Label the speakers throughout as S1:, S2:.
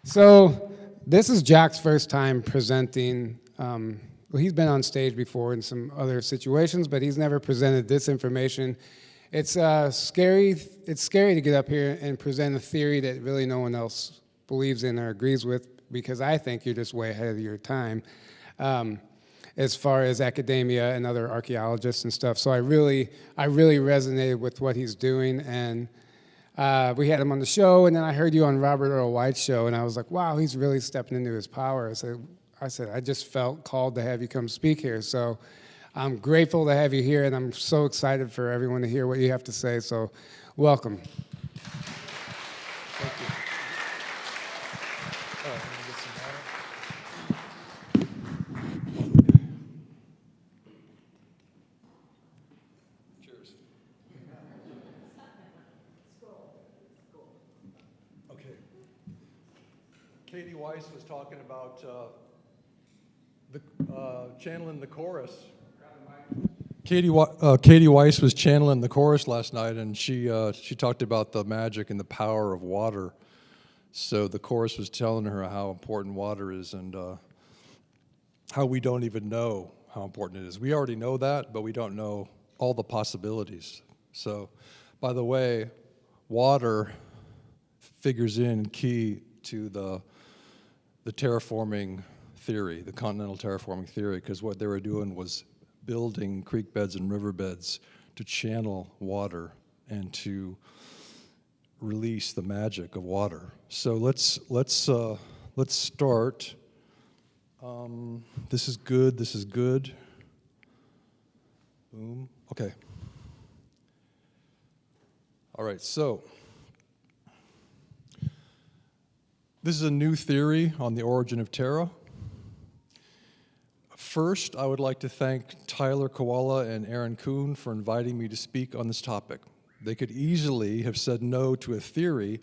S1: So this is Jack's first time presenting. Well, he's been on stage before in some other situations, but he's never presented this information. It's scary. It's scary to get up here and present a theory that really no one else believes in or agrees with, because I think you're just way ahead of your time as far as academia and other archaeologists and stuff. So I really resonated with what he's doing, and we had him on the show, and then I heard you on Robert Earl White's show, and I was like, wow, he's really stepping into his power. I said, I just felt called to have you come speak here. So I'm grateful to have you here, and I'm so excited for everyone to hear what you have to say. So welcome. Thank you.
S2: Cheers. Okay. Katie Weiss was talking about channeling the chorus. Katie Weiss was channeling the chorus last night, and she talked about the magic and the power of water. So the chorus was telling her how important water is, and how we don't even know how important it is. We already know that, but we don't know all the possibilities. So, by the way, water figures in key to the terraforming theory, the continental terraforming theory, because what they were doing was building creek beds and river beds to channel water and to release the magic of water. So let's start. This is good. This is good. Boom. Okay. All right. So this is a new theory on the origin of Terra. First, I would like to thank Tyler Koala and Aaron Kuhn for inviting me to speak on this topic. They could easily have said no to a theory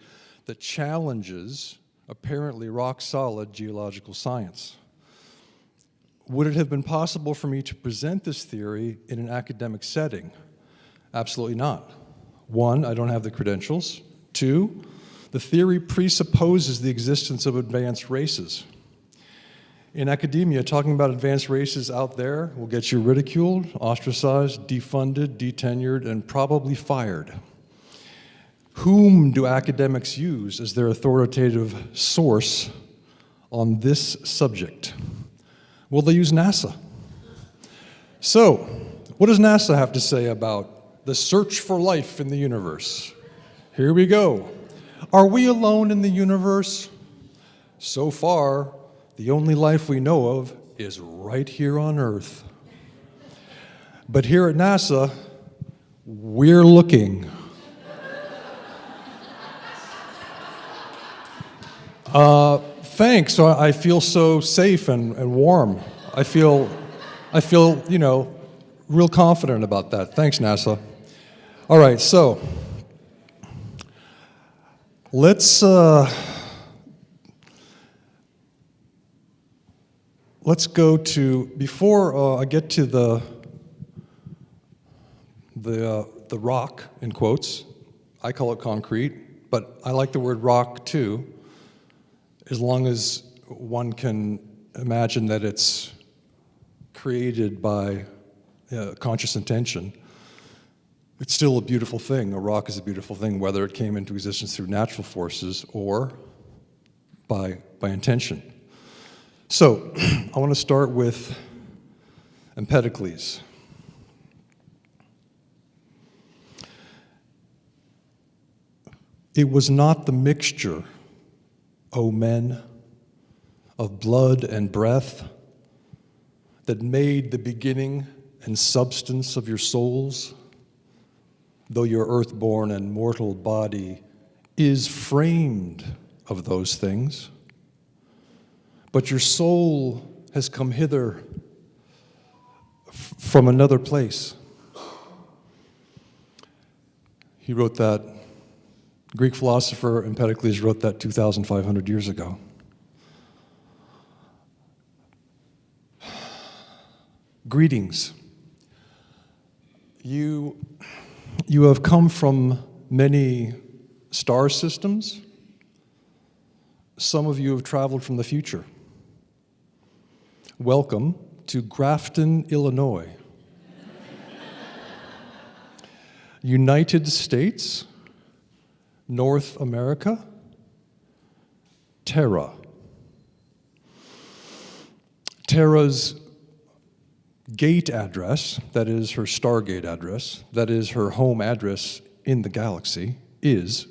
S2: that challenges apparently rock-solid geological science. Would it have been possible for me to present this theory in an academic setting? Absolutely not. One, I don't have the credentials. Two, the theory presupposes the existence of advanced races. In academia, talking about advanced races out there will get you ridiculed, ostracized, defunded, detenured, and probably fired. Whom do academics use as their authoritative source on this subject? Well, they use NASA. So, what does NASA have to say about the search for life in the universe? Here we go. Are we alone in the universe? So far, the only life we know of is right here on Earth. But here at NASA, we're looking. Thanks. I feel so safe and warm. I feel, you know, real confident about that. Thanks, NASA. All right, so let's go to, before I get to the rock, in quotes. I call it concrete, but I like the word rock too, as long as one can imagine that it's created by conscious intention. It's still a beautiful thing. A rock is a beautiful thing, whether it came into existence through natural forces or by intention. So, I want to start with Empedocles. It was not the mixture, O men, of blood and breath that made the beginning and substance of your souls, though your earthborn and mortal body is framed of those things. But your soul has come hither from another place. He wrote that, Greek philosopher Empedocles wrote that 2,500 years ago. Greetings. You have come from many star systems, some of you have traveled from the future. Welcome to Grafton, Illinois. United States, North America, TERRA. TERRA's gate address, that is her Stargate address, that is her home address in the galaxy, is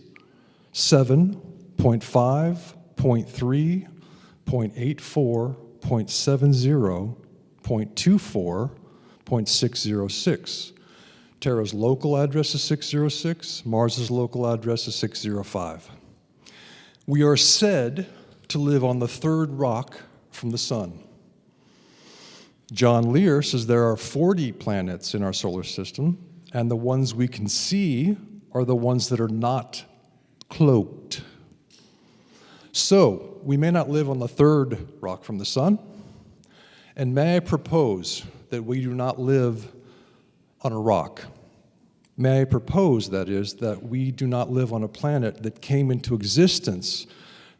S2: 7.5.3.84.70.24.606. TERRA's local address is 606, Mars's local address is 605. We are said to live on the third rock from the sun. John Lear says there are 40 planets in our solar system, and the ones we can see are the ones that are not cloaked. So, we may not live on the third rock from the sun, and may I propose that we do not live on a rock. May I propose, that is, that we do not live on a planet that came into existence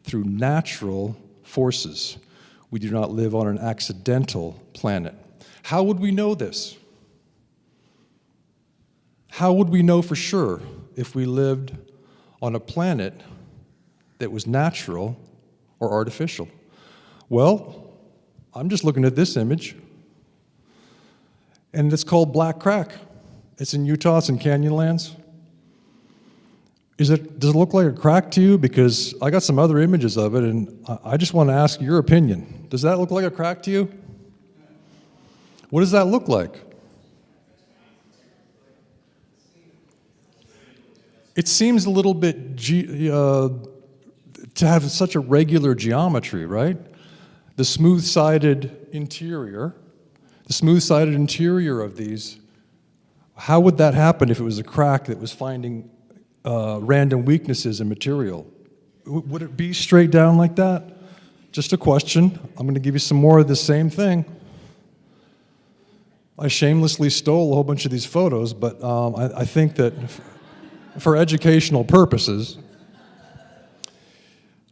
S2: through natural forces. We do not live on an accidental planet. How would we know this? How would we know for sure if we lived on a planet that was natural or artificial? Well, I'm just looking at this image, and it's called Black Crack. It's in Utah, it's in Canyonlands. Does it look like a crack to you? Because I got some other images of it, and I just want to ask your opinion. Does that look like a crack to you? What does that look like? It seems a little bit to have such a regular geometry, right? The smooth-sided interior of these, how would that happen if it was a crack that was finding random weaknesses in material? Would it be straight down like that? Just a question. I'm going to give you some more of the same thing. I shamelessly stole a whole bunch of these photos, but I think that for educational purposes.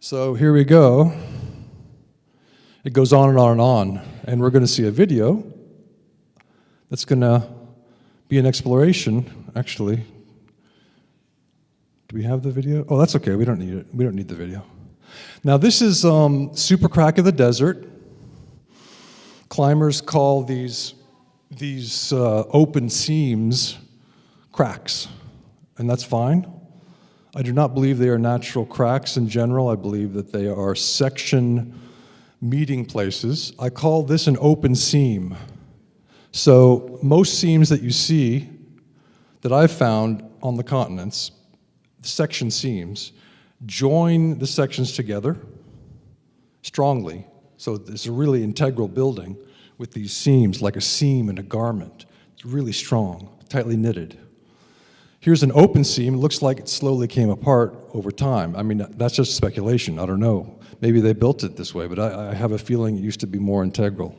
S2: So here we go. It goes on and on and on, and we're going to see a video that's going to be an exploration, actually. Do we have the video? Oh, that's okay. We don't need it. We don't need the video. Now, this is super crack of the desert. Climbers call these open seams cracks, and that's fine. I do not believe they are natural cracks in general. I believe that they are section meeting places. I call this an open seam. So most seams that you see that I've found on the continents, section seams, join the sections together strongly. So it's a really integral building with these seams, like a seam in a garment. It's really strong, tightly knitted. Here's an open seam. It looks like it slowly came apart over time. I mean, that's just speculation. I don't know. Maybe they built it this way, but I have a feeling it used to be more integral.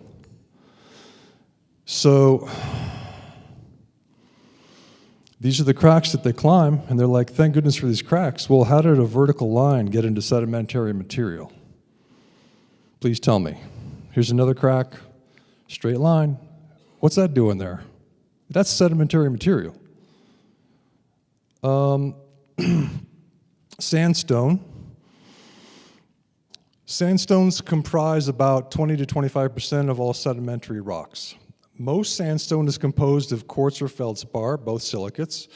S2: So these are the cracks that they climb, and they're like, thank goodness for these cracks. Well, how did a vertical line get into sedimentary material? Please tell me. Here's another crack, straight line. What's that doing there? That's sedimentary material. Sandstone. Sandstones comprise about 20 to 25% of all sedimentary rocks. Most sandstone is composed of quartz or feldspar, both silicates,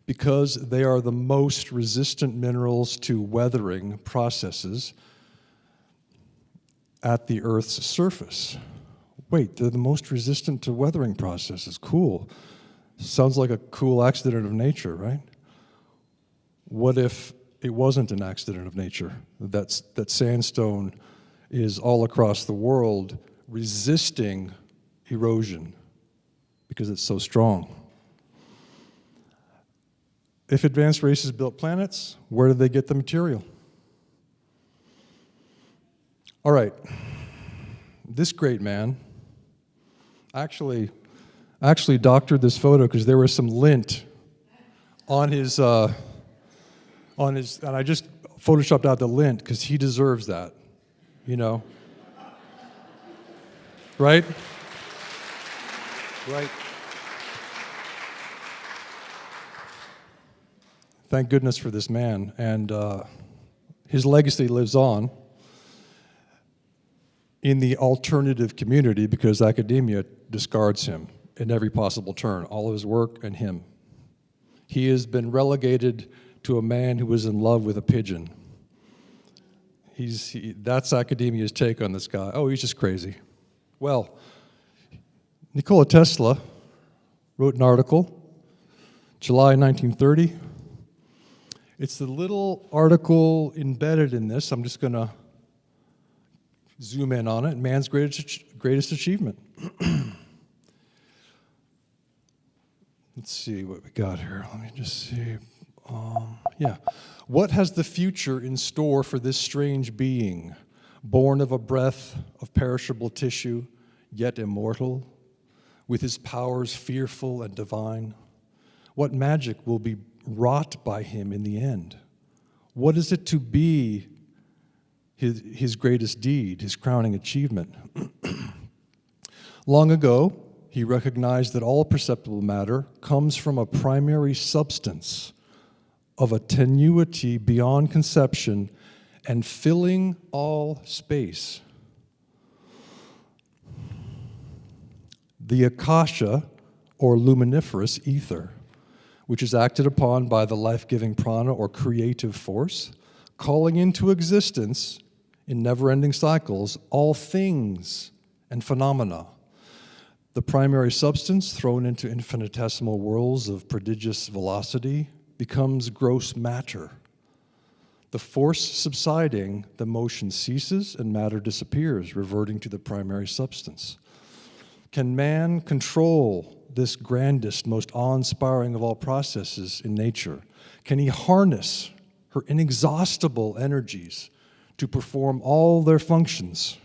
S2: because they are the most resistant minerals to weathering processes at the Earth's surface. Wait, they're the most resistant to weathering processes. Cool. Sounds like a cool accident of nature, right? What if it wasn't an accident of nature? That sandstone is all across the world resisting erosion because it's so strong. If advanced races built planets, where did they get the material? All right, this great man actually doctored this photo because there was some lint on his, and I just photoshopped out the lint because he deserves that, you know? Right? Right. Thank goodness for this man, and his legacy lives on in the alternative community because academia discards him in every possible turn, all of his work and him. He has been relegated to a man who was in love with a pigeon. That's academia's take on this guy. Oh, he's just crazy. Well, Nikola Tesla wrote an article, July 1930. It's the little article embedded in this. I'm just going to zoom in on it. Man's greatest achievement. Let's see what we got here. Let me just see. Yeah. What has the future in store for this strange being, born of a breath of perishable tissue, yet immortal, with his powers fearful and divine? What magic will be wrought by him in the end? What is it to be his greatest deed, his crowning achievement? Long ago, he recognized that all perceptible matter comes from a primary substance of a tenuity beyond conception and filling all space. The akasha, or luminiferous ether, which is acted upon by the life-giving prana or creative force, calling into existence in never-ending cycles all things and phenomena. The primary substance, thrown into infinitesimal whirls of prodigious velocity, becomes gross matter. The force subsiding, the motion ceases and matter disappears, reverting to the primary substance. Can man control this grandest, most awe-inspiring of all processes in nature? Can he harness her inexhaustible energies to perform all their functions?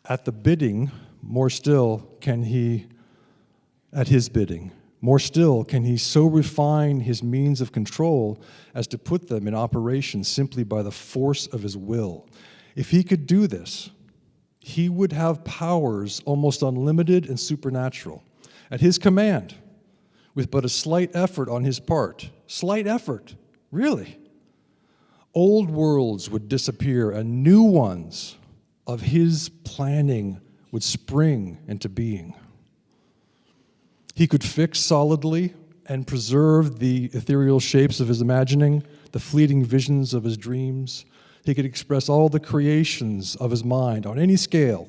S2: At the bidding, more still, can he, at his bidding, more still, can he so refine his means of control as to put them in operation simply by the force of his will? If he could do this, he would have powers almost unlimited and supernatural at his command, with but a slight effort on his part. Slight effort, really. Old worlds would disappear and new ones of his planning would spring into being. He could fix solidly and preserve the ethereal shapes of his imagining, the fleeting visions of his dreams. He could express all the creations of his mind on any scale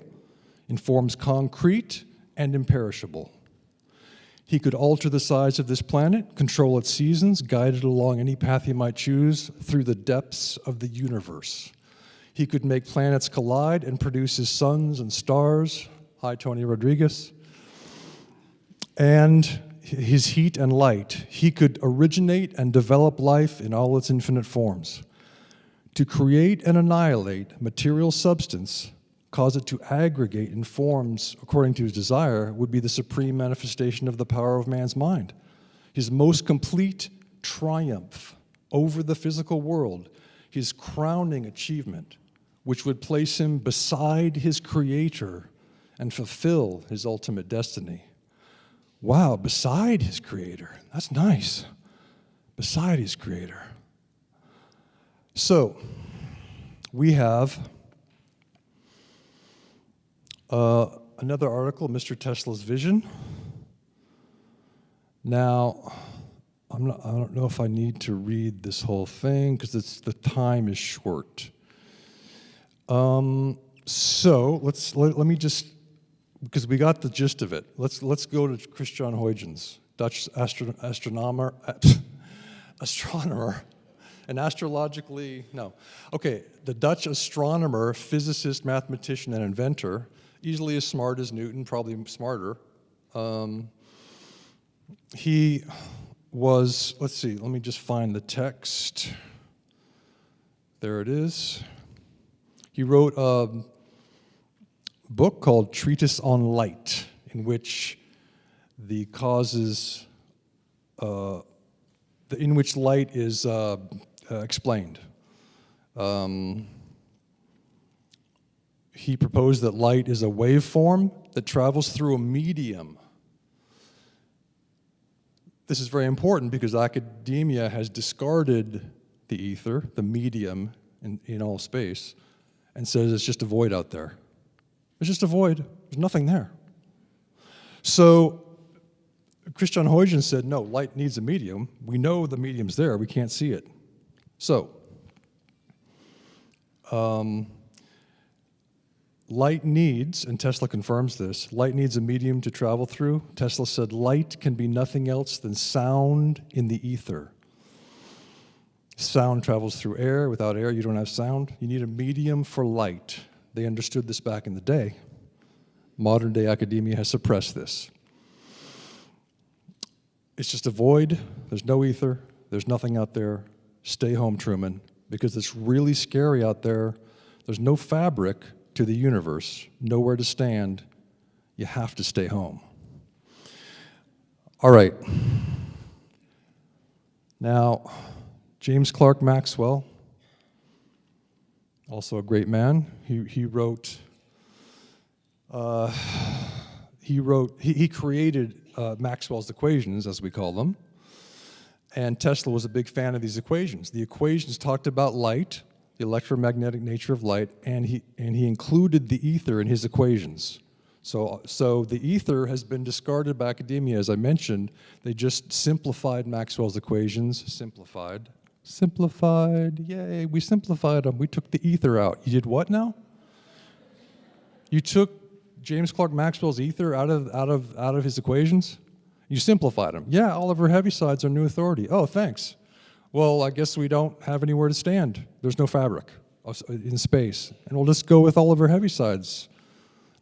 S2: in forms concrete and imperishable. He could alter the size of this planet, control its seasons, guide it along any path he might choose through the depths of the universe. He could make planets collide and produce his suns and stars. Hi, Tony Rodriguez. And his heat and light. He could originate and develop life in all its infinite forms. To create and annihilate material substance, cause it to aggregate in forms according to his desire, would be the supreme manifestation of the power of man's mind. His most complete triumph over the physical world, his crowning achievement, which would place him beside his creator and fulfill his ultimate destiny. Wow, beside his creator. That's nice. Beside his creator. So, we have another article, Mr. Tesla's Vision. Now, I don't know if I need to read this whole thing because the time is short. So let me just, because we got the gist of it. Let's go to Christian Huygens, Dutch astronomer, and the Dutch astronomer, physicist, mathematician, and inventor, easily as smart as Newton, probably smarter. He was, let's see, let me just find the text. There it is. He wrote a book called Treatise on Light, in which the causes, in which light is explained. He proposed that light is a waveform that travels through a medium. This is very important because academia has discarded the ether, the medium in all space, and says it's just a void out there. It's just a void. There's nothing there. So Christian Huygens said, no, light needs a medium. We know the medium's there. We can't see it. So light needs, and Tesla confirms this, light needs a medium to travel through. Tesla said light can be nothing else than sound in the ether. Sound travels through air. Without air, you don't have sound. You need a medium for light. They understood this back in the day. Modern day academia has suppressed this. It's just a void. There's no ether. There's nothing out there. Stay home, Truman, because it's really scary out there. There's no fabric to the universe, nowhere to stand. You have to stay home. All right. Now, James Clerk Maxwell, also a great man. He created Maxwell's equations, as we call them, and Tesla was a big fan of these equations. The equations talked about light, the electromagnetic nature of light, and he included the ether in his equations. So the ether has been discarded by academia, as I mentioned. They just simplified Maxwell's equations. Simplified, yay, we simplified them. We took the ether out. You did what now? You took James Clerk Maxwell's ether out of his equations? You simplified them. Yeah, Oliver Heaviside's our new authority. Oh, thanks. Well, I guess we don't have anywhere to stand. There's no fabric in space. And we'll just go with Oliver Heaviside's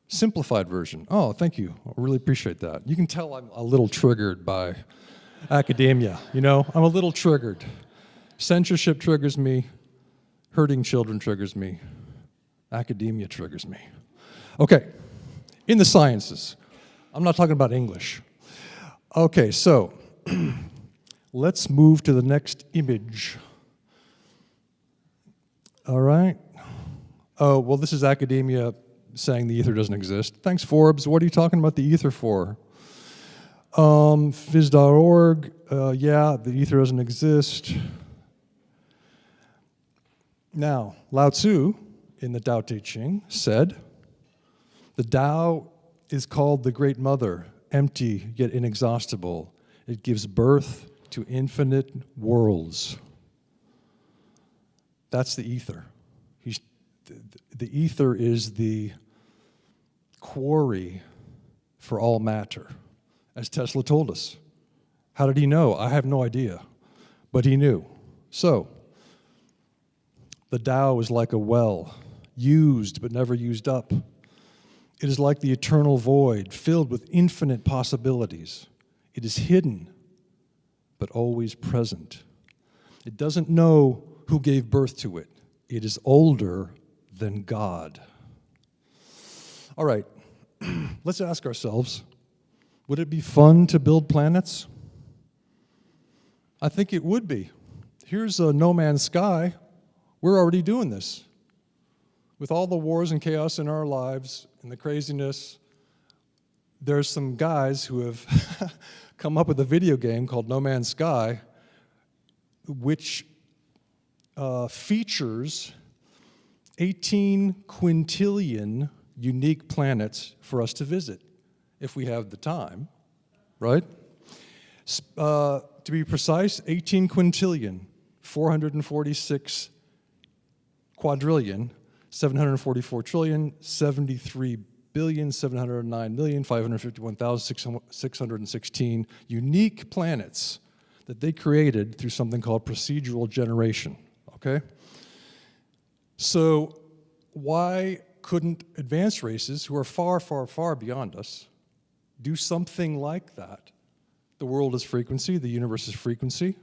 S2: simplified version. Oh, thank you. I really appreciate that. You can tell I'm a little triggered by academia. You know, I'm a little triggered. Censorship triggers me. Hurting children triggers me. Academia triggers me. Okay, in the sciences. I'm not talking about English. Okay, so let's move to the next image. All right. Oh, well, this is academia saying the ether doesn't exist. Thanks, Forbes. What are you talking about the ether for? Phys.org, yeah, the ether doesn't exist. Now, Lao Tzu, in the Tao Te Ching, said, the Tao is called the Great Mother, empty yet inexhaustible. It gives birth to infinite worlds. That's the ether. The ether is the quarry for all matter, as Tesla told us. How did he know? I have no idea, but he knew. So, the Tao is like a well, used but never used up. It is like the eternal void, filled with infinite possibilities. It is hidden, but always present. It doesn't know who gave birth to it. It is older than God. All right, let's ask ourselves, would it be fun to build planets? I think it would be. Here's a no man's sky. We're already doing this. With all the wars and chaos in our lives and the craziness, there's some guys who have come up with a video game called No Man's Sky, which features 18 quintillion unique planets for us to visit, if we have the time, right? To be precise, 18 quintillion, 446 quadrillion, 744 trillion, 73 billion, 709 million, 551,616 unique planets that they created through something called procedural generation, okay? So why couldn't advanced races who are far, far, far beyond us do something like that? The world is frequency, the universe is frequency.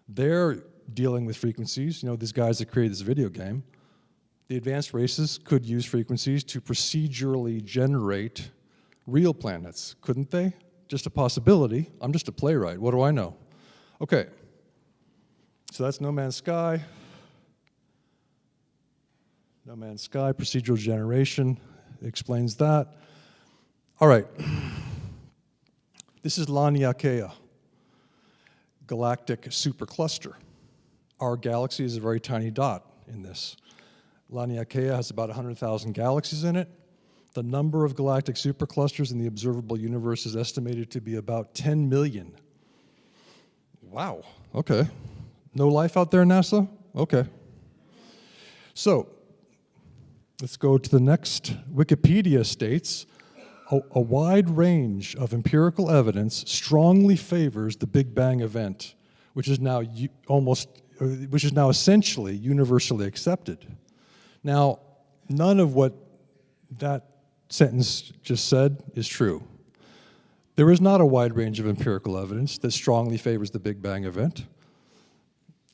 S2: They're dealing with frequencies. You know, these guys that created this video game. The advanced races could use frequencies to procedurally generate real planets, couldn't they? Just a possibility. I'm just a playwright. What do I know? Okay. So that's No Man's Sky. No Man's Sky, procedural generation explains that. All right. This is Laniakea, galactic supercluster. Our galaxy is a very tiny dot in this. Laniakea has about 100,000 galaxies in it. The number of galactic superclusters in the observable universe is estimated to be about 10 million. Wow, okay. No life out there, NASA? Okay. So, let's go to the next. Wikipedia states, a wide range of empirical evidence strongly favors the Big Bang event, which is now essentially universally accepted. Now, none of what that sentence just said is true. There is not a wide range of empirical evidence that strongly favors the Big Bang event.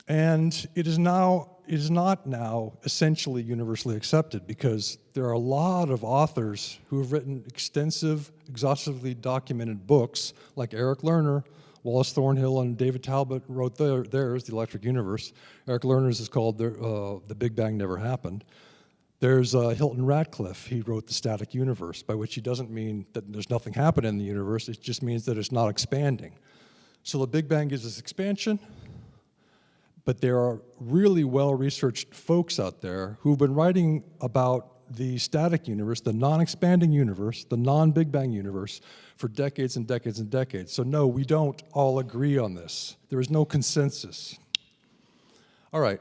S2: And it is not now essentially universally accepted because there are a lot of authors who have written extensive, exhaustively documented books, like Eric Lerner, Wallace Thornhill, and David Talbot wrote theirs, The Electric Universe. Eric Lerner's is called The Big Bang Never Happened. There's Hilton Radcliffe. He wrote The Static Universe, by which he doesn't mean that there's nothing happening in the universe. It just means that it's not expanding. So the Big Bang gives us expansion, but there are really well-researched folks out there who've been writing about the static universe, the non-expanding universe, the non-Big Bang universe, for decades and decades and decades. So no, we don't all agree on this. There is no consensus. All right.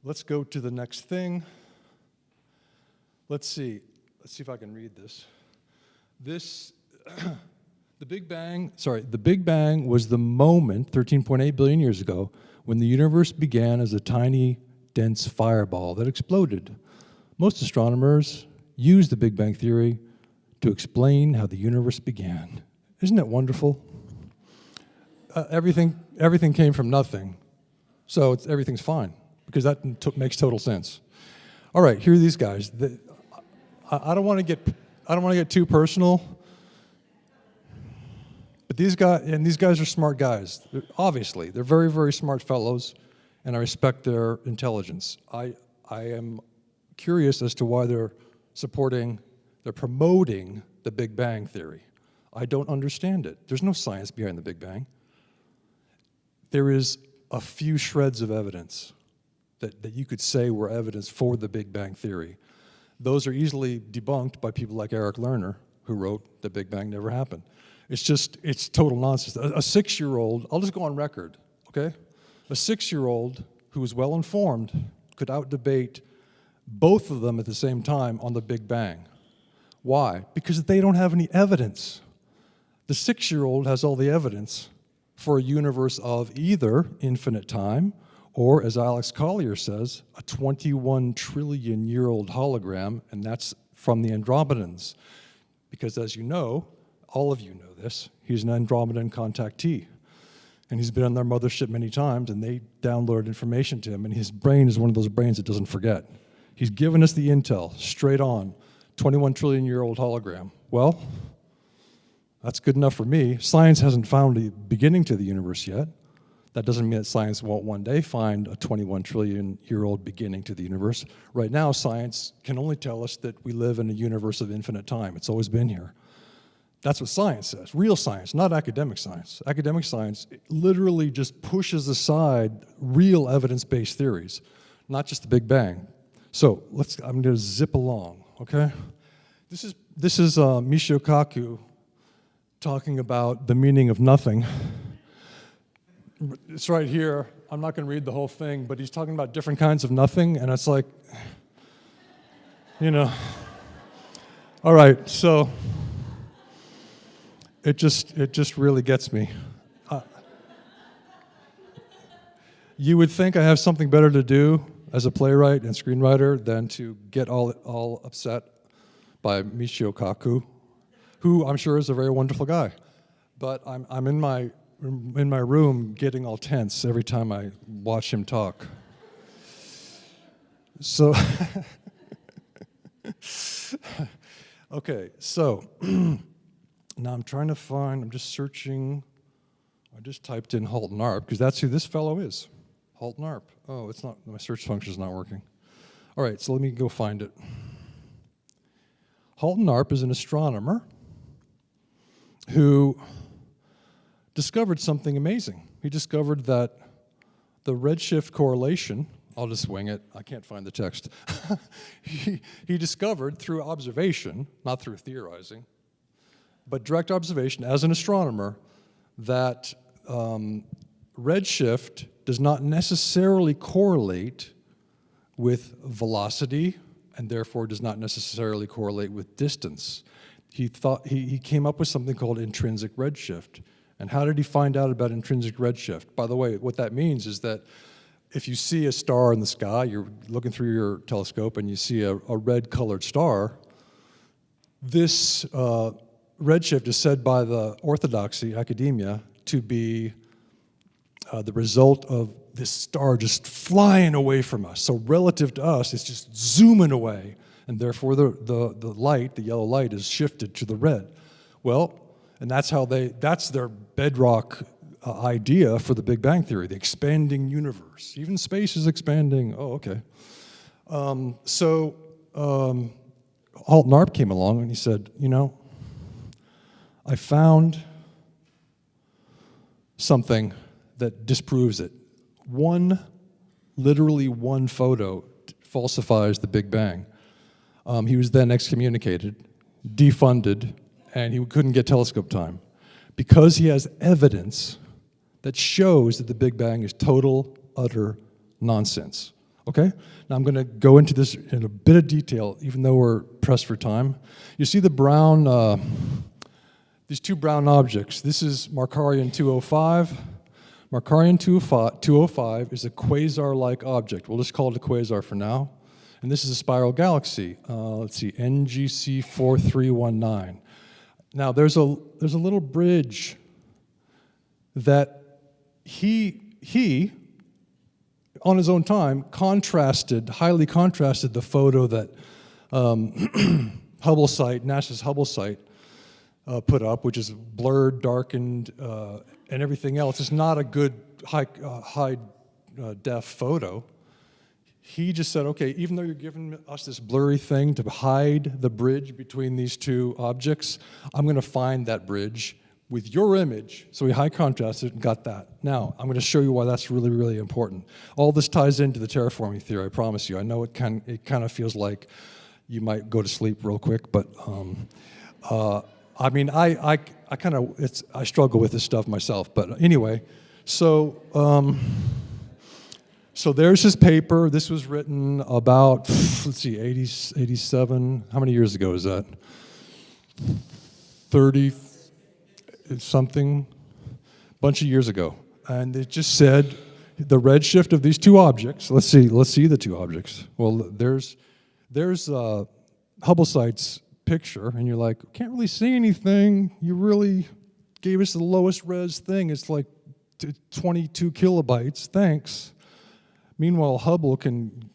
S2: Let's go to the next thing. Let's see if I can read this. The Big Bang was the moment 13.8 billion years ago when the universe began as a tiny, dense fireball that exploded. Most astronomers use the Big Bang theory to explain how the universe began. Isn't that wonderful? Everything came from nothing, so everything's fine, because that makes total sense. All right, here are these guys. I don't want to get too personal, but these guys are smart guys. Obviously, they're very, very smart fellows, and I respect their intelligence. I am curious as to why they're promoting the Big Bang theory. I don't understand it. There's no science behind the Big Bang. There is a few shreds of evidence that you could say were evidence for the Big Bang theory. Those are easily debunked by people like Eric Lerner, who wrote The Big Bang Never Happened. It's total nonsense. A 6-year-old, I'll just go on record, okay? A 6-year-old who is well-informed could out-debate both of them at the same time on the Big Bang. Why? Because they don't have any evidence. The 6-year-old has all the evidence for a universe of either infinite time or, as Alex Collier says, a 21 trillion-year-old hologram, and that's from the Andromedans. Because as you know, all of you know this, he's an Andromedan contactee. And he's been on their mothership many times, and they download information to him, and his brain is one of those brains that doesn't forget. He's given us the intel, straight on, 21 trillion-year-old hologram. Well, that's good enough for me. Science hasn't found a beginning to the universe yet. That doesn't mean that science won't one day find a 21 trillion-year-old beginning to the universe. Right now, science can only tell us that we live in a universe of infinite time. It's always been here. That's what science says, real science, not academic science. Academic science literally just pushes aside real evidence-based theories, not just the Big Bang. So I'm going to zip along, okay? This is Michio Kaku talking about the meaning of nothing. It's right here. I'm not going to read the whole thing, but he's talking about different kinds of nothing, and it's like, you know. All right, so it just really gets me. You would think I have something better to do as a playwright and screenwriter than to get all upset by Michio Kaku, who I'm sure is a very wonderful guy. But I'm in my room getting all tense every time I watch him talk. So, okay, so now I'm just searching, I just typed in Halton Arp, because that's who this fellow is, Halton Arp. Oh, it's not, my search function's not working. All right, so let me go find it. Halton Arp is an astronomer who discovered something amazing. He discovered that the redshift correlation, I'll just wing it, I can't find the text. he discovered through observation, not through theorizing, but direct observation as an astronomer, that redshift does not necessarily correlate with velocity and therefore does not necessarily correlate with distance. He came up with something called intrinsic redshift. And how did he find out about intrinsic redshift? By the way, what that means is that if you see a star in the sky, you're looking through your telescope and you see a red-colored star, this redshift is said by the orthodoxy, academia, to be the result of this star just flying away from us. So relative to us, it's just zooming away, and therefore the light, the yellow light, is shifted to the red. Well, and that's their bedrock idea for the Big Bang Theory, the expanding universe. Even space is expanding. Oh, okay. Halton Arp came along and he said, you know, I found something that disproves it. Literally one photo falsifies the Big Bang. He was then excommunicated, defunded, and he couldn't get telescope time because he has evidence that shows that the Big Bang is total, utter nonsense. Okay? Now I'm going to go into this in a bit of detail, even though we're pressed for time. You see the brown, these two brown objects. This is Markarian 205. Markarian 205 is a quasar-like object. We'll just call it a quasar for now. And this is a spiral galaxy. Let's see, NGC 4319. Now there's a little bridge that he on his own time highly contrasted the photo that NASA's Hubble site put up, which is blurred, darkened, and everything else. It's not a good high def photo. He just said, okay, even though you're giving us this blurry thing to hide the bridge between these two objects, I'm going to find that bridge with your image. So we high contrasted and got that. Now, I'm going to show you why that's really, really important. All this ties into the terraforming theory, I promise you. I know it kind of feels like you might go to sleep real quick, but I mean, I struggle with this stuff myself. But anyway, so there's his paper. This was written about, let's see, 87. How many years ago is that? 30 something, bunch of years ago. And it just said the redshift of these two objects. Let's see the two objects. Well, there's Hubble site's picture, and you're like, can't really see anything. You really gave us the lowest res thing. It's like 22 kilobytes. Thanks. Meanwhile, Hubble can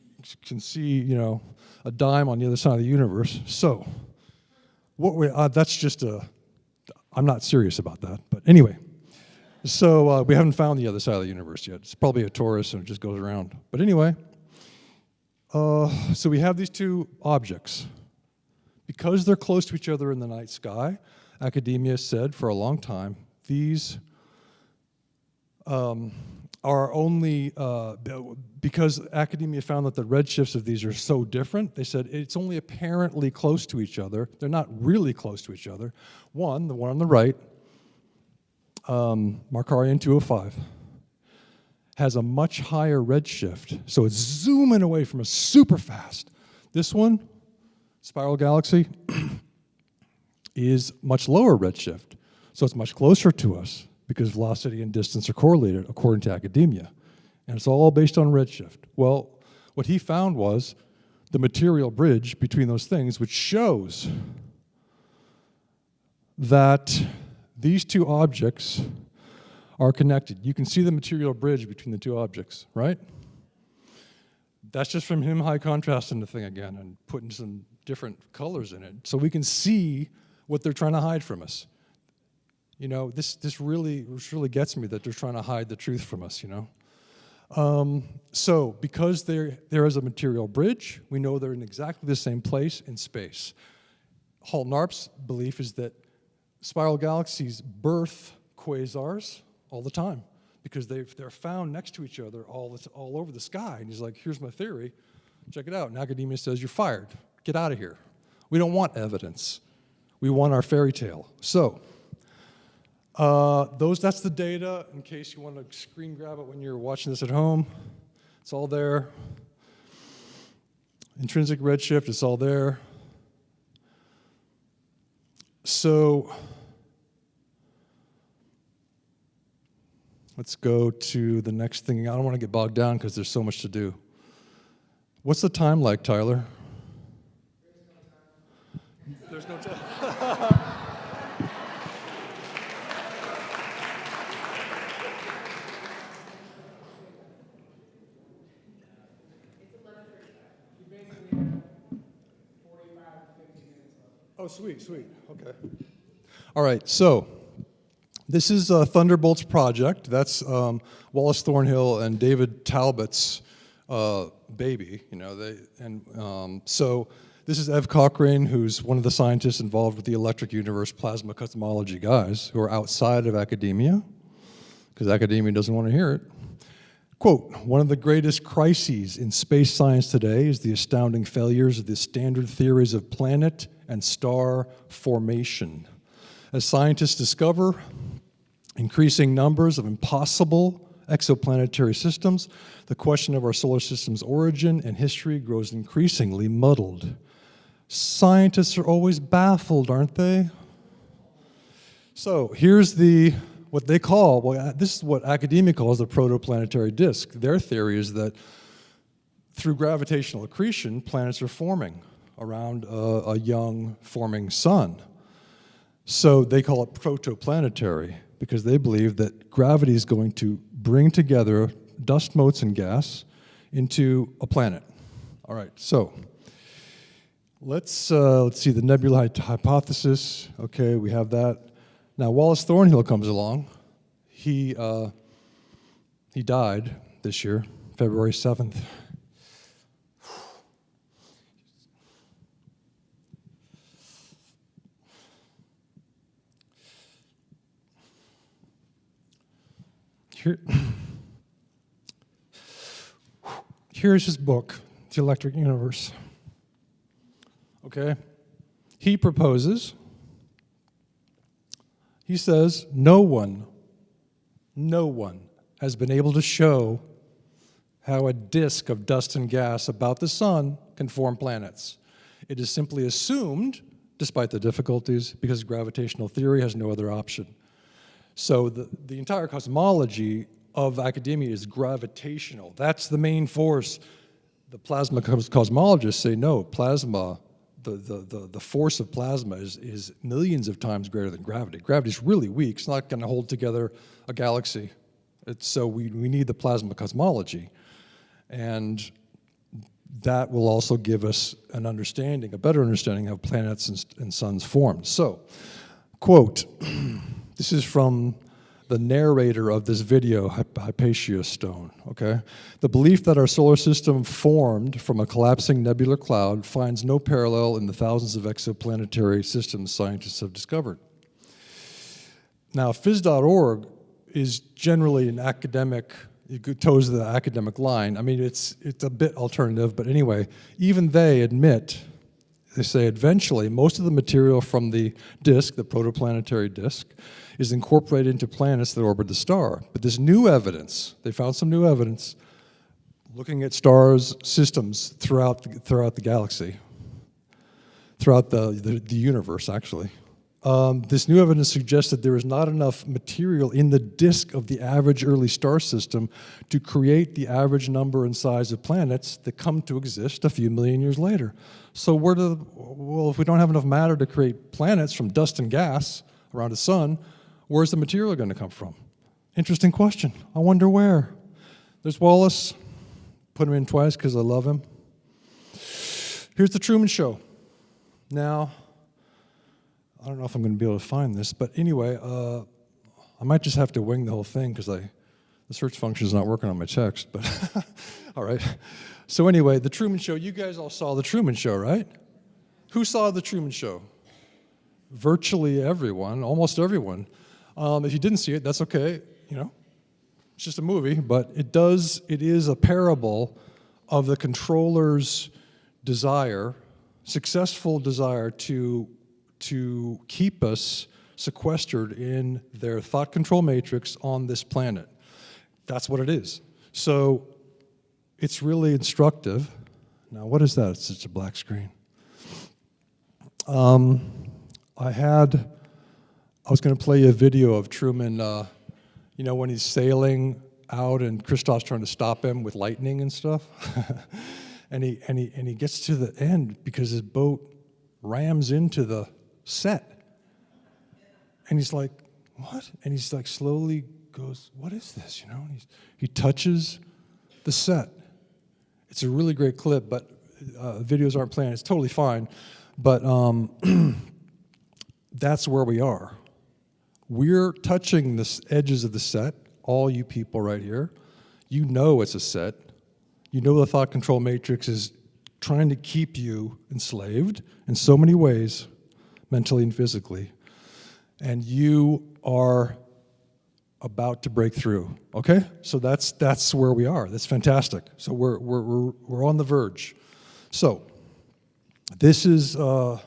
S2: see, you know, a dime on the other side of the universe. So, that's just I'm not serious about that. But anyway, so we haven't found the other side of the universe yet. It's probably a torus and it just goes around. But anyway, so we have these two objects. Because they're close to each other in the night sky, academia said for a long time, these are only, because academia found that the redshifts of these are so different, they said it's only apparently close to each other. They're not really close to each other. The one on the right, Markarian 205, has a much higher redshift. So it's zooming away from us super fast. This one, spiral galaxy, is much lower redshift. So it's much closer to us because velocity and distance are correlated according to academia. And it's all based on redshift. Well, what he found was the material bridge between those things, which shows that these two objects are connected. You can see the material bridge between the two objects, right? That's just from him high contrasting the thing again and putting some different colors in it. So we can see what they're trying to hide from us. You know, this really gets me that they're trying to hide the truth from us, you know. So because there is a material bridge, we know they're in exactly the same place in space. Halt-Narp's belief is that spiral galaxies birth quasars all the time because they're found next to each other all over the sky. And he's like, here's my theory, check it out. And academia says, you're fired, get out of here. We don't want evidence. We want our fairy tale. So that's the data in case you want to screen grab it when you're watching this at home. It's all there. Intrinsic redshift, it's all there. So let's go to the next thing. I don't want to get bogged down because there's so much to do. What's the time like, Tyler? There's no time. Oh, sweet, sweet. Okay. All right, so this is Thunderbolt's project. That's Wallace Thornhill and David Talbot's baby. You know, so this is Ev Cochrane, who's one of the scientists involved with the electric universe plasma cosmology guys who are outside of academia, because academia doesn't want to hear it. Quote, one of the greatest crises in space science today is the astounding failures of the standard theories of planet and star formation. As scientists discover increasing numbers of impossible exoplanetary systems, the question of our solar system's origin and history grows increasingly muddled. Scientists are always baffled, aren't they? So here's what they call, well, this is what academia calls the protoplanetary disk. Their theory is that through gravitational accretion, planets are forming around a young forming sun. So they call it protoplanetary because they believe that gravity is going to bring together dust motes and gas into a planet. All right, so let's see the nebula hypothesis. Okay, we have that. Now Wallace Thornhill comes along. He died this year, February 7th. Here's his book, The Electric Universe. Okay? He proposes, he says, no one has been able to show how a disk of dust and gas about the sun can form planets. It is simply assumed, despite the difficulties, because gravitational theory has no other option. So the entire cosmology of academia is gravitational. That's the main force. The plasma cosmologists say no, plasma, the force of plasma is millions of times greater than gravity. Gravity is really weak. It's not going to hold together a galaxy. So we need the plasma cosmology. And that will also give us an understanding, a better understanding of planets and suns formed. So, quote, this is from the narrator of this video, Hypatia Stone, okay? The belief that our solar system formed from a collapsing nebular cloud finds no parallel in the thousands of exoplanetary systems scientists have discovered. Now, phys.org is generally an academic, it toes the academic line. I mean, it's a bit alternative, but anyway, even they admit, they say eventually most of the material from the disk, the protoplanetary disk, is incorporated into planets that orbit the star. But this new evidence, they found some new evidence looking at stars, systems throughout the galaxy, throughout the universe, actually. This new evidence suggests that there is not enough material in the disk of the average early star system to create the average number and size of planets that come to exist a few million years later. So well, if we don't have enough matter to create planets from dust and gas around a sun, where's the material going to come from? Interesting question. I wonder where. There's Wallace. Put him in twice because I love him. Here's the Truman Show. Now, I don't know if I'm going to be able to find this, but anyway, I might just have to wing the whole thing because The search function is not working on my text, but all right. So anyway, The Truman Show, you guys all saw The Truman Show, right? Who saw The Truman Show? Virtually everyone, almost everyone. If you didn't see it, that's okay, you know. It's just a movie, but it is a parable of the controller's desire, successful desire to keep us sequestered in their thought control matrix on this planet. That's what it is. So it's really instructive. Now, what is that? It's just a black screen. I was going to play you a video of Truman, you know, when he's sailing out and Christoph's trying to stop him with lightning and stuff. and he gets to the end because his boat rams into the set. And he's like, what? And he's like slowly goes, what is this, you know? And he touches the set. It's a really great clip, but videos aren't playing. It's totally fine. But that's where we are. We're touching the edges of the set, all you people right here. You know it's a set. You know the thought control matrix is trying to keep you enslaved in so many ways, mentally and physically. And you are about to break through, okay? So that's where we are. That's fantastic. So we're on the verge. So this is, I'll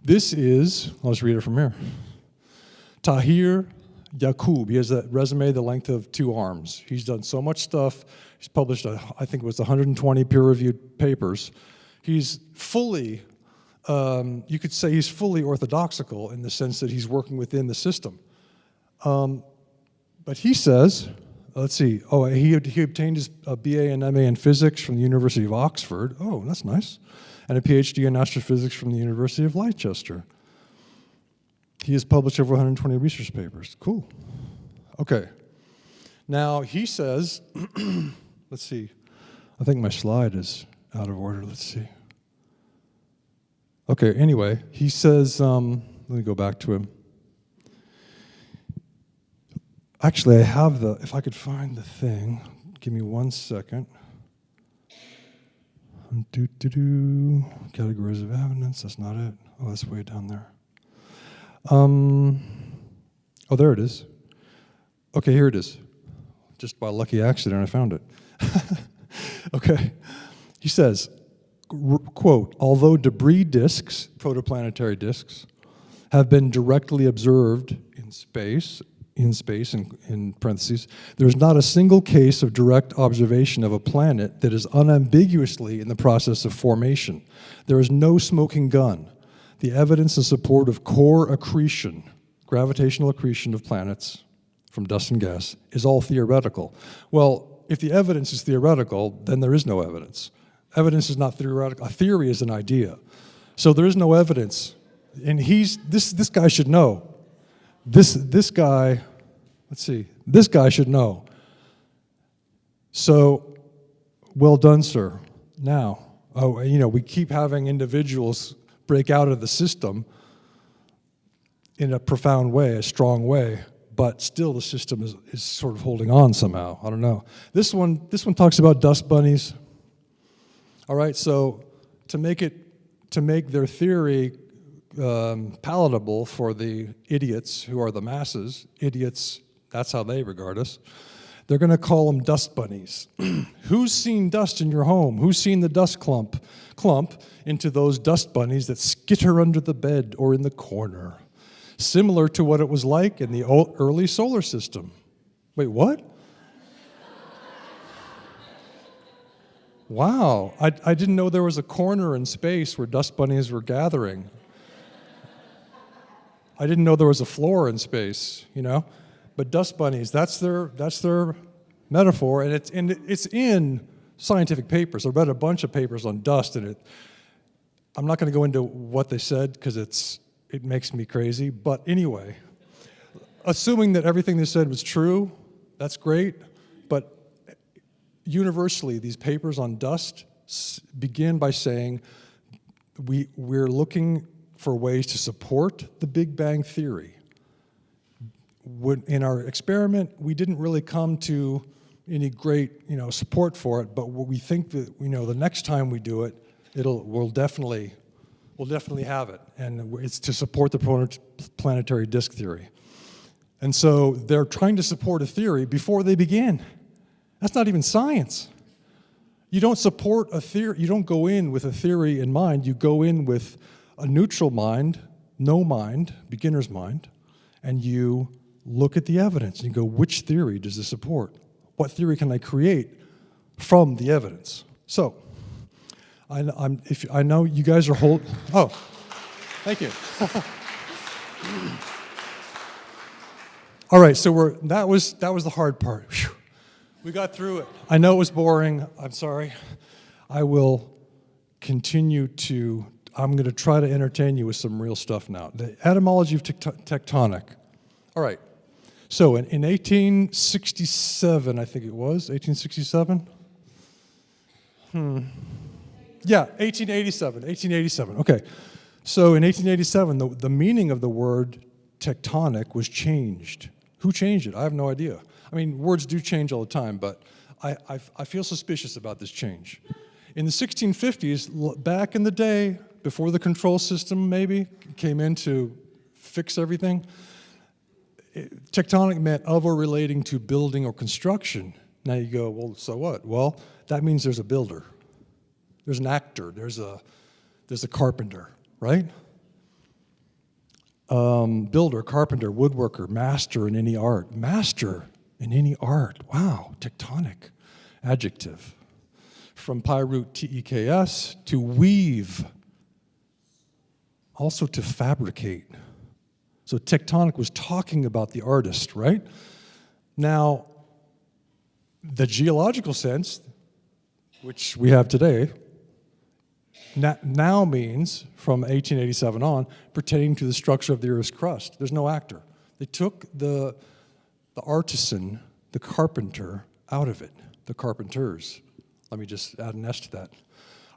S2: just read it from here. Tahir Yaqub, he has a resume the length of 2 arms. He's done so much stuff. He's published, I think it was 120 peer-reviewed papers. He's fully, you could say he's fully orthodoxical in the sense that he's working within the system. But he says, let's see, he obtained his BA and MA in physics from the University of Oxford. Oh, that's nice. And a PhD in astrophysics from the University of Leicester. He has published over 120 research papers. Cool. Okay. Now, he says, let's see. I think my slide is out of order. Let's see. Okay, anyway, he says, let me go back to him. Actually, I have if I could find the thing. Give me 1 second. Categories of evidence, that's not it. Oh, that's way down there. Oh, there it is. Okay, here it is. Just by lucky accident, I found it. Okay. He says, quote, although debris disks, protoplanetary disks, have been directly observed in space, in parentheses, there's not a single case of direct observation of a planet that is unambiguously in the process of formation. There is no smoking gun. The evidence in support of core accretion, gravitational accretion of planets from dust and gas, is all theoretical. Well, if the evidence is theoretical, then there is no evidence. Evidence is not theoretical. A theory is an idea. So there is no evidence. And this guy should know. This guy, let's see, this guy should know. So, well done, sir. Now, we keep having individuals break out of the system in a profound way, a strong way, but still the system is sort of holding on somehow. I don't know. This one talks about dust bunnies. All right, so to make their theory palatable for the idiots who are the masses, idiots, that's how they regard us, they're going to call them dust bunnies. Who's seen dust in your home? Who's seen the dust clump into those dust bunnies that skitter under the bed or in the corner? Similar to what it was like in the early solar system. Wait, what? Wow, I didn't know there was a corner in space where dust bunnies were gathering. I didn't know there was a floor in space, you know? But dust bunnies, that's their metaphor, and it's in scientific papers. I read a bunch of papers on dust, and I'm not going to go into what they said because it makes me crazy. But anyway, assuming that everything they said was true, that's great. But universally, these papers on dust begin by saying we're looking for ways to support the Big Bang theory. in our experiment, we didn't really come to any great, support for it, but we think that, the next time we do it, we'll definitely have it, and it's to support the planetary disk theory. And so they're trying to support a theory before they begin. That's not even science. You don't support a theory, you don't go in with a theory in mind, you go in with a neutral mind, no mind, beginner's mind, and you look at the evidence and you go, which theory does this support? What theory can I create from the evidence? So, I know you guys are oh, thank you. All right, so that was the hard part. Whew. We got through it. I know it was boring. I'm sorry. I will continue I'm going to try to entertain you with some real stuff now. The etymology of tectonic. All right. So in 1867, I think it was, 1867? Yeah, 1887, okay. So in 1887, the meaning of the word tectonic was changed. Who changed it? I have no idea. I mean, words do change all the time, but I feel suspicious about this change. In the 1650s, back in the day, before the control system maybe came in to fix everything, tectonic meant of or relating to building or construction. Now you go, well, so what? Well, that means there's a builder. There's an actor. There's a carpenter, right? Builder, carpenter, woodworker, master in any art. Master in any art. Wow, tectonic adjective. From pi root TEKS, to weave, also to fabricate. So tectonic was talking about the artist, right? Now, the geological sense, which we have today, now means, from 1887 on, pertaining to the structure of the Earth's crust. There's no actor. They took the artisan, the carpenter, out of it, the carpenters. Let me just add an S to that.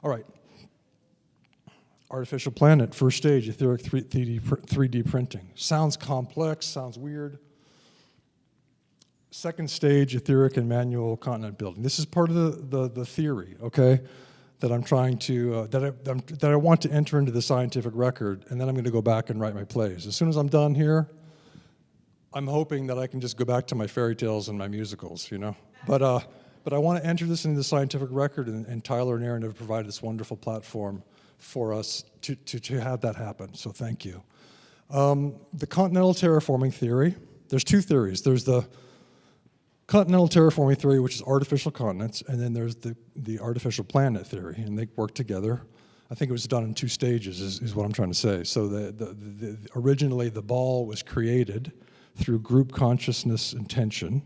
S2: All right. Artificial planet, first stage, etheric 3D printing. Sounds complex, sounds weird. Second stage, etheric and manual continent building. This is part of the theory, okay, that I'm trying to, that I want to enter into the scientific record, and then I'm going to go back and write my plays. As soon as I'm done here, I'm hoping that I can just go back to my fairy tales and my musicals, But I want to enter this into the scientific record, and Tyler and Aaron have provided this wonderful platform for us to have that happen, so thank you. The continental terraforming theory, there's two theories. There's the continental terraforming theory, which is artificial continents, and then there's the artificial planet theory, and they work together. I think it was done in two stages, is what I'm trying to say. So originally the ball was created through group consciousness intention.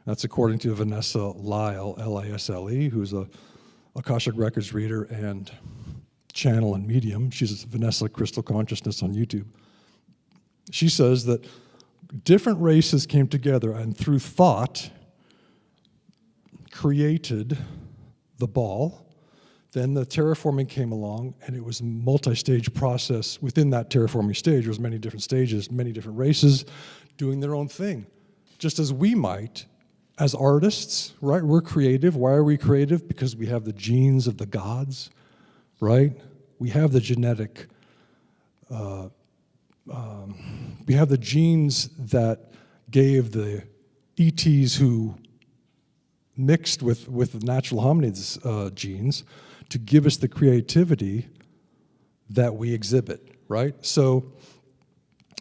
S2: That's according to Vanessa Lyle, L-I-S-L-E, who's a Akashic Records reader and channel and medium. She's Vanessa Crystal Consciousness on YouTube. She says that different races came together and through thought created the ball. Then the terraforming came along, and it was a multi-stage process. Within that terraforming stage, there was many different stages, many different races doing their own thing. Just as we might, as artists, right? We're creative. Why are we creative? Because we have the genes of the gods, right? We have the genetic, we have the genes that gave the ETs who mixed with natural hominids genes to give us the creativity that we exhibit, right? So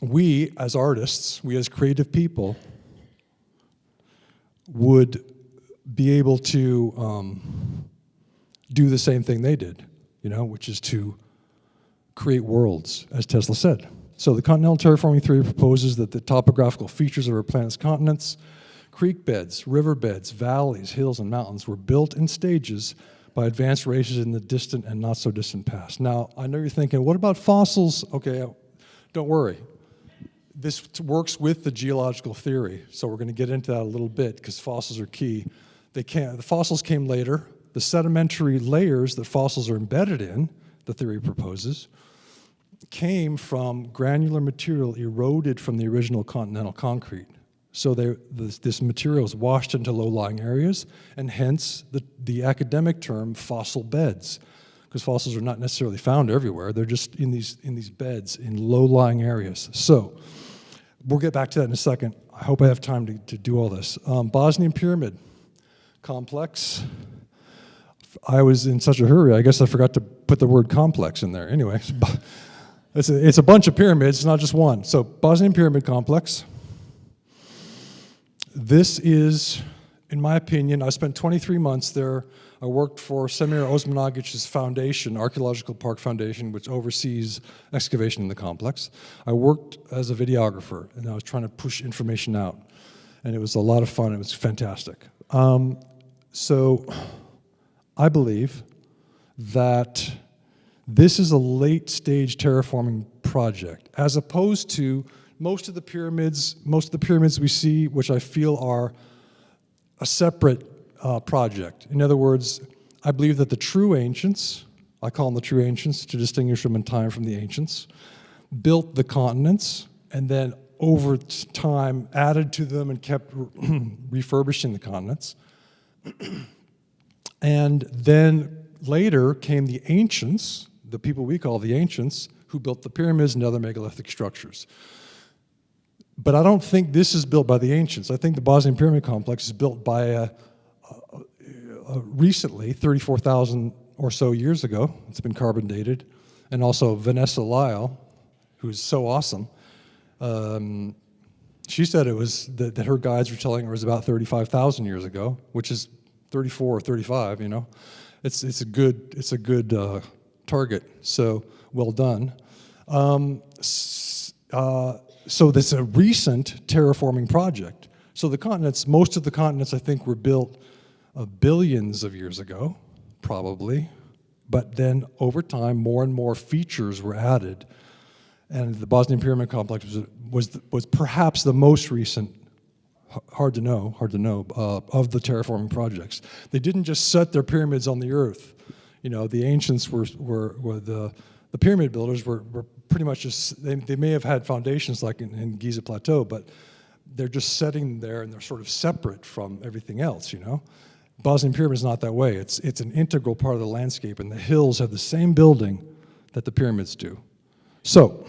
S2: we as artists, we as creative people would be able to do the same thing they did, which is to create worlds, as Tesla said. So the continental terraforming theory proposes that the topographical features of our planet's continents, creek beds, river beds, valleys, hills, and mountains were built in stages by advanced races in the distant and not so distant past. Now, I know you're thinking, what about fossils? Okay, don't worry. This works with the geological theory, so we're going to get into that a little bit because fossils are key. The fossils came later. The sedimentary layers that fossils are embedded in, the theory proposes, came from granular material eroded from the original continental concrete. So this material is washed into low-lying areas, and hence the academic term fossil beds, because fossils are not necessarily found everywhere. They're just in these beds in low-lying areas. So we'll get back to that in a second. I hope I have time to do all this. Bosnian pyramid complex. I was in such a hurry, I guess I forgot to put the word complex in there. Anyway, it's a bunch of pyramids, not just one. So Bosnian pyramid complex. This is, in my opinion, I spent 23 months there. I worked for Semir Osmanagic's foundation, Archaeological Park Foundation, which oversees excavation in the complex. I worked as a videographer, and I was trying to push information out. And it was a lot of fun. It was fantastic. So I believe that this is a late-stage terraforming project, as opposed to most of the pyramids we see, which I feel are a separate project. In other words, I believe that the true ancients, I call them the true ancients to distinguish them in time from the ancients, built the continents and then over time added to them and kept refurbishing the continents. And then later came the ancients, the people we call the ancients, who built the pyramids and other megalithic structures. But I don't think this is built by the ancients. I think the Bosnian Pyramid Complex is built by recently, 34,000 or so years ago. It's been carbon dated. And also Vanessa Lyle, who's so awesome, she said it was that her guides were telling her it was about 35,000 years ago, which is 34 or 35, you know. It's a good target, so well done. So this is a recent terraforming project. So the continents, most of the continents I think were built billions of years ago, probably, but then over time more and more features were added, and the Bosnian Pyramid Complex was perhaps the most recent, hard to know, of the terraforming projects. They didn't just set their pyramids on the earth. You know, the ancients were the pyramid builders were pretty much just, they may have had foundations like in Giza Plateau, but they're just setting there and they're sort of separate from everything else, you know? Bosnian Pyramid is not that way. It's an integral part of the landscape, and the hills have the same building that the pyramids do. So,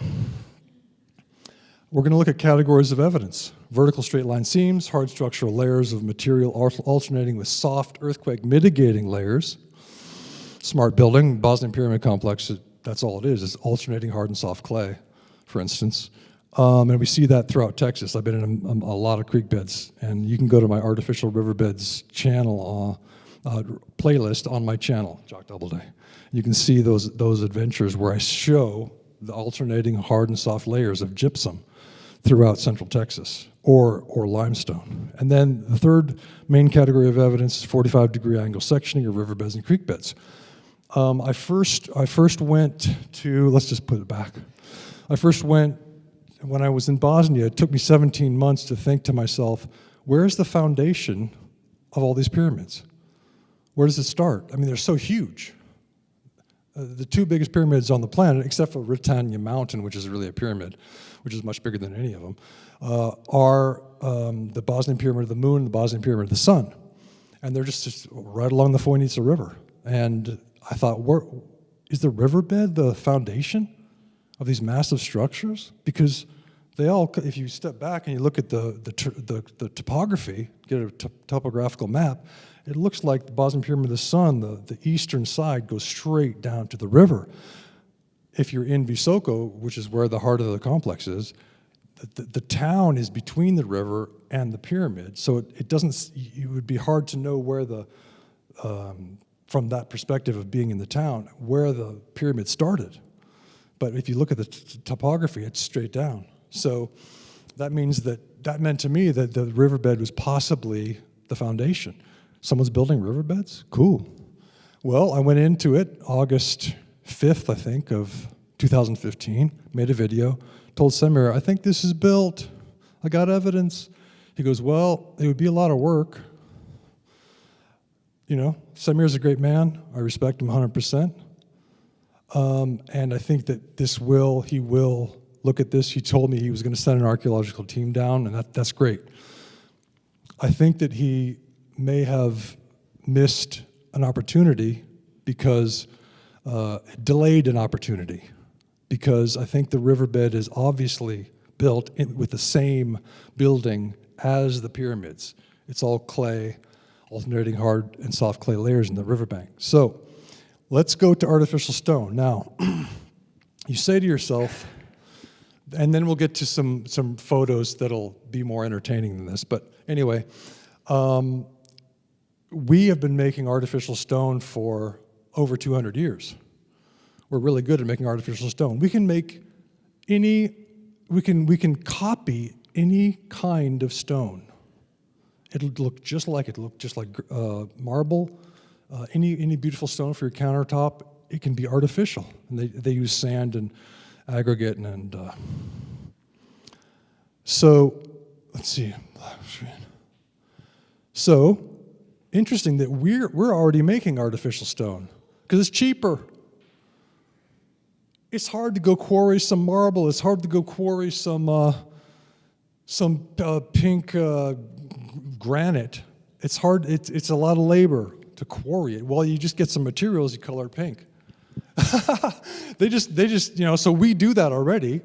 S2: we're going to look at categories of evidence. Vertical straight line seams, hard structural layers of material alternating with soft earthquake mitigating layers. Smart building, Bosnian Pyramid Complex, that's all it is. It's alternating hard and soft clay, for instance. And we see that throughout Texas. I've been in a lot of creek beds, and you can go to my Artificial Riverbeds channel, playlist on my channel, JOCK Doubleday. You can see those adventures where I show the alternating hard and soft layers of gypsum throughout central Texas, or limestone. And then the third main category of evidence is 45-degree angle sectioning of riverbeds and creek beds. I first went to, let's just put it back. I first went, when I was in Bosnia, it took me 17 months to think to myself, where's the foundation of all these pyramids? Where does it start? I mean, they're so huge. The two biggest pyramids on the planet, except for Britannia Mountain, which is really a pyramid, which is much bigger than any of them, are the Bosnian Pyramid of the Moon and the Bosnian Pyramid of the Sun. And they're just right along the Foinica River. And I thought, is the riverbed the foundation of these massive structures? Because they all, if you step back and you look at the topography, get a topographical map, it looks like the Bosnian Pyramid of the Sun, the eastern side goes straight down to the river. If you're in Visoko, which is where the heart of the complex is, the town is between the river and the pyramid, so it would be hard to know where from that perspective of being in the town, where the pyramid started. But if you look at the topography, it's straight down. So that meant to me that the riverbed was possibly the foundation. Someone's building riverbeds? Cool. Well, I went into it August 5th, I think, of 2015, made a video, told Semir, I think this is built. I got evidence. He goes, well, it would be a lot of work. You know, Semir's a great man. I respect him 100%. And I think that he will look at this. He told me he was going to send an archaeological team down, and that's great. I think that he may have missed an opportunity because, delayed an opportunity, because I think the riverbed is obviously built with the same building as the pyramids. It's all clay, alternating hard and soft clay layers in the riverbank. So let's go to artificial stone. Now, you say to yourself, and then we'll get to some photos that'll be more entertaining than this, but anyway, we have been making artificial stone for over 200 years. We're really good at making artificial stone. We can make we can copy any kind of stone. It'll look just like marble. Any beautiful stone for your countertop, it can be artificial. And they use sand and aggregate and so let's see. So interesting that we're already making artificial stone because it's cheaper. It's hard to go quarry some marble. It's hard to go quarry some pink granite. It's hard. It's a lot of labor to quarry it. Well, you just get some materials, you color it pink. they just so we do that already.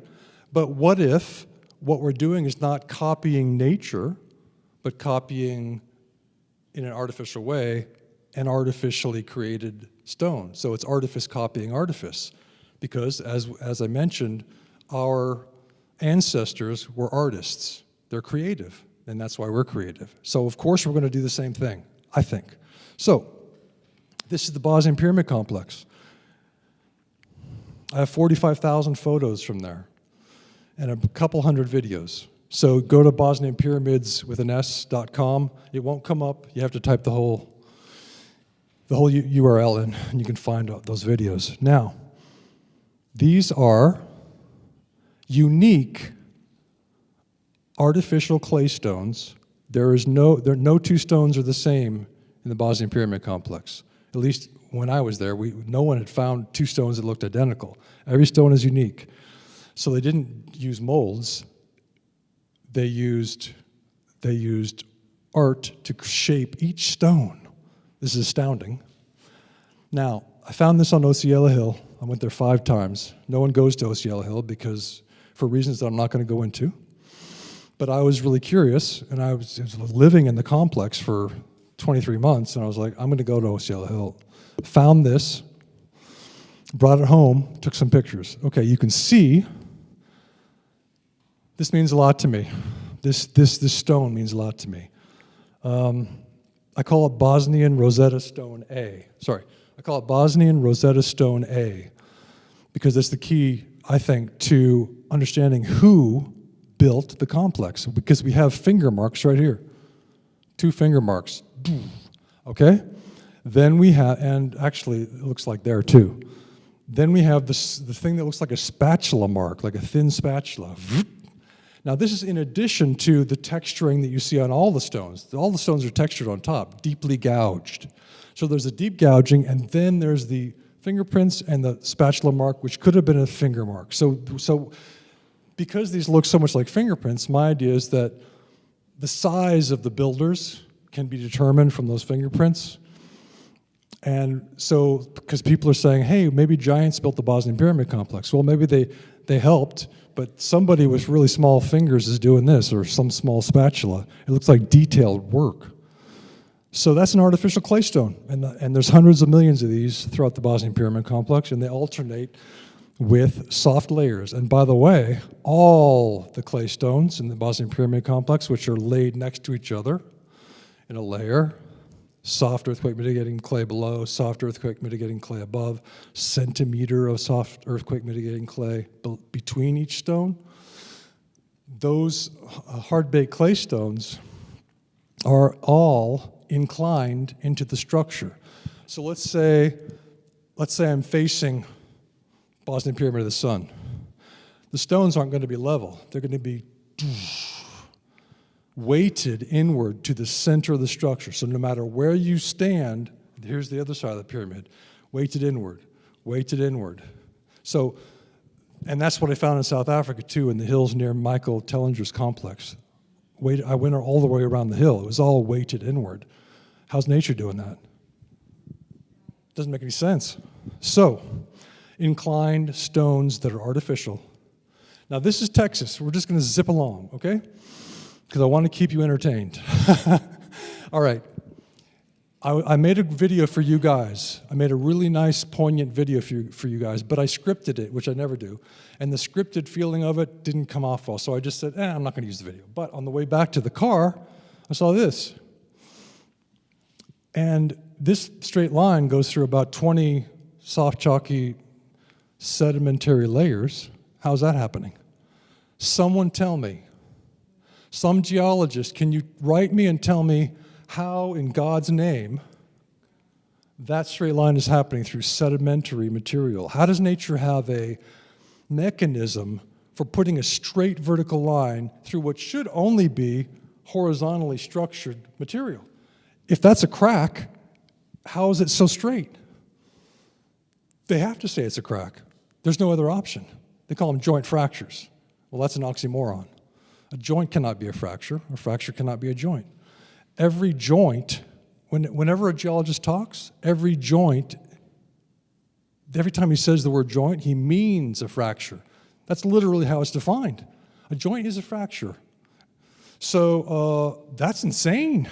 S2: But what if what we're doing is not copying nature, but copying in an artificial way an artificially created stone? So it's artifice copying artifice. Because, as I mentioned, our ancestors were artists. They're creative, and that's why we're creative. So, of course, we're going to do the same thing, I think. So, this is the Bosnian Pyramid Complex. I have 45,000 photos from there, and a couple hundred videos. So, go to bosnianpyramids.com. It won't come up. You have to type the whole URL in, and you can find those videos. Now, these are unique artificial clay stones. No two stones are the same in the Bosnian Pyramid Complex. At least when I was there, no one had found two stones that looked identical. Every stone is unique. So they didn't use molds. They used art to shape each stone. This is astounding. Now, I found this on Osceola Hill. I went there 5 times. No one goes to Osceola Hill because, for reasons that I'm not going to go into. But I was really curious, and I was living in the complex for 23 months, and I was like, I'm going to go to Osceola Hill. Found this, brought it home, took some pictures. Okay, you can see, this means a lot to me. This stone means a lot to me. I call it Bosnian Rosetta Stone A. Sorry. I call it Bosnian Rosetta Stone A because that's the key, I think, to understanding who built the complex, because we have finger marks right here. 2 finger marks. Okay? Then we have, and actually it looks like there too. Then we have the thing that looks like a spatula mark, like a thin spatula. Now this is in addition to the texturing that you see on all the stones. All the stones are textured on top, deeply gouged. So there's a deep gouging, and then there's the fingerprints and the spatula mark, which could have been a finger mark. So because these look so much like fingerprints, my idea is that the size of the builders can be determined from those fingerprints. And so, because people are saying, hey, maybe giants built the Bosnian Pyramid Complex. Well, maybe they helped, but somebody with really small fingers is doing this, or some small spatula. It looks like detailed work. So that's an artificial clay stone, and there's hundreds of millions of these throughout the Bosnian Pyramid Complex, and they alternate with soft layers. And by the way, all the clay stones in the Bosnian Pyramid Complex, which are laid next to each other in a layer, soft earthquake mitigating clay below, soft earthquake mitigating clay above, centimeter of soft earthquake mitigating clay between each stone, those hard-baked clay stones are all inclined into the structure. So let's say I'm facing Bosnian Pyramid of the Sun. The stones aren't going to be level. They're going to be weighted inward to the center of the structure. So no matter where you stand, here's the other side of the pyramid, weighted inward, weighted inward. So, and that's what I found in South Africa too, in the hills near Michael Tellinger's complex. I went all the way around the hill. It was all weighted inward. How's nature doing that? Doesn't make any sense. So, inclined stones that are artificial. Now this is Texas. We're just going to zip along, okay? Because I want to keep you entertained. All right. I made a video for you guys. I made a really nice, poignant video for you guys, but I scripted it, which I never do. And the scripted feeling of it didn't come off well, so I just said, I'm not going to use the video. But on the way back to the car, I saw this. And this straight line goes through about 20 soft, chalky, sedimentary layers. How's that happening? Someone tell me. Some geologist, can you write me and tell me how, in God's name, that straight line is happening through sedimentary material? How does nature have a mechanism for putting a straight vertical line through what should only be horizontally structured material? If that's a crack, how is it so straight? They have to say it's a crack. There's no other option. They call them joint fractures. Well, that's an oxymoron. A joint cannot be a fracture cannot be a joint. Every joint, whenever a geologist talks, every joint, every time he says the word joint, he means a fracture. That's literally how it's defined. A joint is a fracture. So that's insane.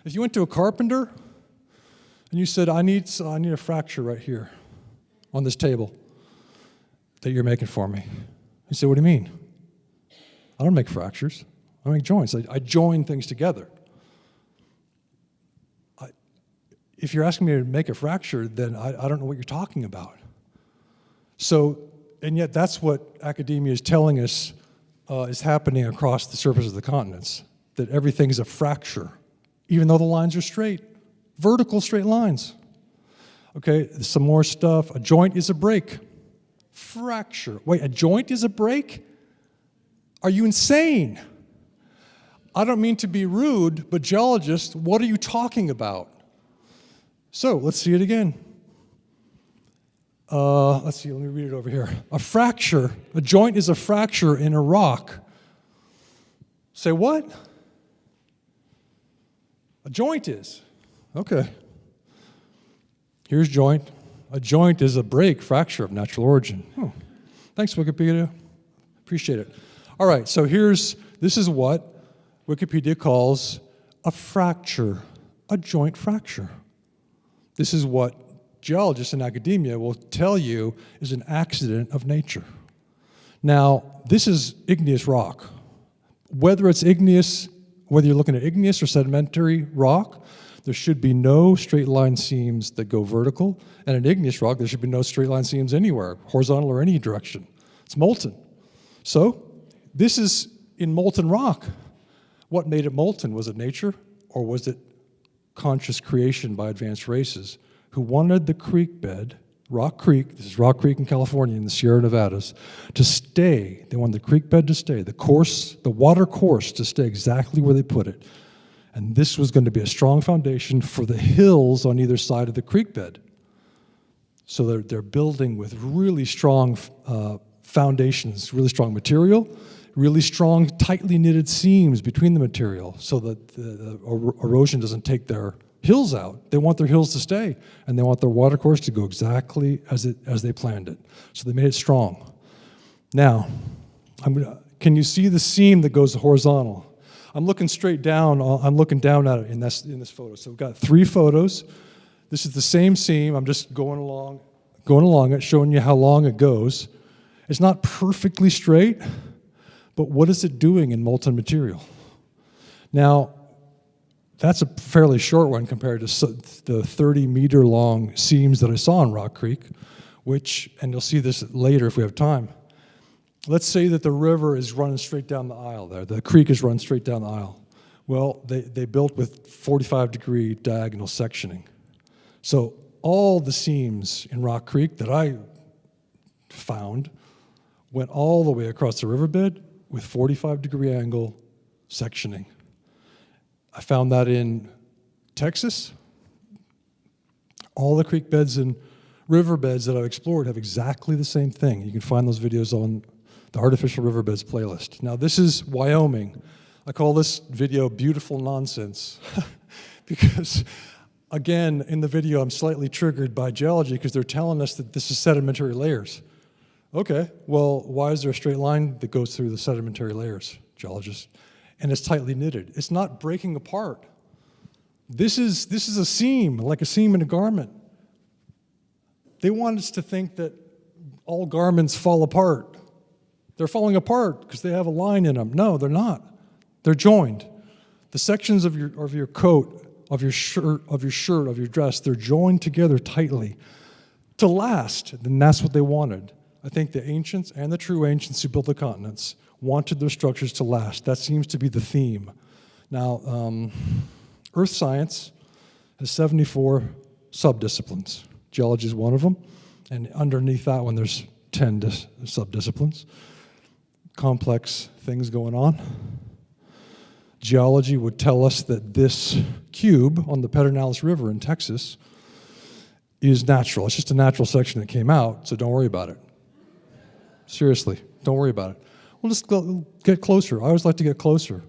S2: If you went to a carpenter and you said, I need a fracture right here on this table that you're making for me. He said, what do you mean? I don't make fractures. I make joints. I join things together. If you're asking me to make a fracture, then I don't know what you're talking about. So, and yet that's what academia is telling us is happening across the surface of the continents, that everything is a fracture, even though the lines are straight, vertical straight lines. Okay, some more stuff. A joint is a break. Fracture. Wait, a joint is a break? Are you insane? I don't mean to be rude, but geologists, what are you talking about? So let's see it again. Let's see, let me read it over here. A fracture, a joint is a fracture in a rock. Say what? A joint is. Okay. Here's joint. A joint is a break, fracture of natural origin. Oh. Thanks, Wikipedia. Appreciate it. All right, so this is what Wikipedia calls a fracture, a joint fracture. This is what geologists in academia will tell you is an accident of nature. Now, this is igneous rock. Whether it's igneous, whether you're looking at igneous or sedimentary rock, there should be no straight line seams that go vertical. And in igneous rock, there should be no straight line seams anywhere, horizontal or any direction. It's molten. So, this is in molten rock. What made it molten? Was it nature, or was it conscious creation by advanced races who wanted the creek bed, Rock Creek, this is Rock Creek in California in the Sierra Nevadas, to stay. They wanted the creek bed to stay, the water course to stay exactly where they put it. And this was going to be a strong foundation for the hills on either side of the creek bed. So they're building with really strong foundations, really strong material, really strong, tightly knitted seams between the material so that the erosion doesn't take their hills out. They want their hills to stay, and they want their water course to go exactly as they planned it. So they made it strong. Now, can you see the seam that goes horizontal? I'm looking straight down. I'm looking down at it in this photo. So we've got 3 photos. This is the same seam. I'm just going along it, showing you how long it goes. It's not perfectly straight, but what is it doing in molten material? Now, that's a fairly short one compared to the 30-meter long seams that I saw in Rock Creek, which, and you'll see this later if we have time. Let's say that the river is running straight down the aisle there. The creek is running straight down the aisle. Well, they built with 45-degree diagonal sectioning. So all the seams in Rock Creek that I found went all the way across the riverbed with 45-degree angle sectioning. I found that in Texas. All the creek beds in riverbeds that I've explored have exactly the same thing. You can find those videos on the Artificial Riverbeds playlist. Now this is Wyoming. I call this video Beautiful Nonsense because, again, in the video I'm slightly triggered by geology because they're telling us that this is sedimentary layers. Okay, well, why is there a straight line that goes through the sedimentary layers, geologists? And it's tightly knitted. It's not breaking apart. This is a seam, like a seam in a garment. They want us to think that all garments fall apart. They're falling apart because they have a line in them. No, they're not. They're joined. The sections of your coat, of your shirt, of your dress, they're joined together tightly to last. And that's what they wanted. I think the ancients and the true ancients who built the continents wanted their structures to last. That seems to be the theme. Now, earth science has 74 subdisciplines. Geology is one of them, and underneath that one there's 10 subdisciplines. Complex things going on. Geology would tell us that this cube on the Pedernales River in Texas is natural. It's just a natural section that came out, so don't worry about it. Seriously, don't worry about it. We'll just get closer. I always like to get closer,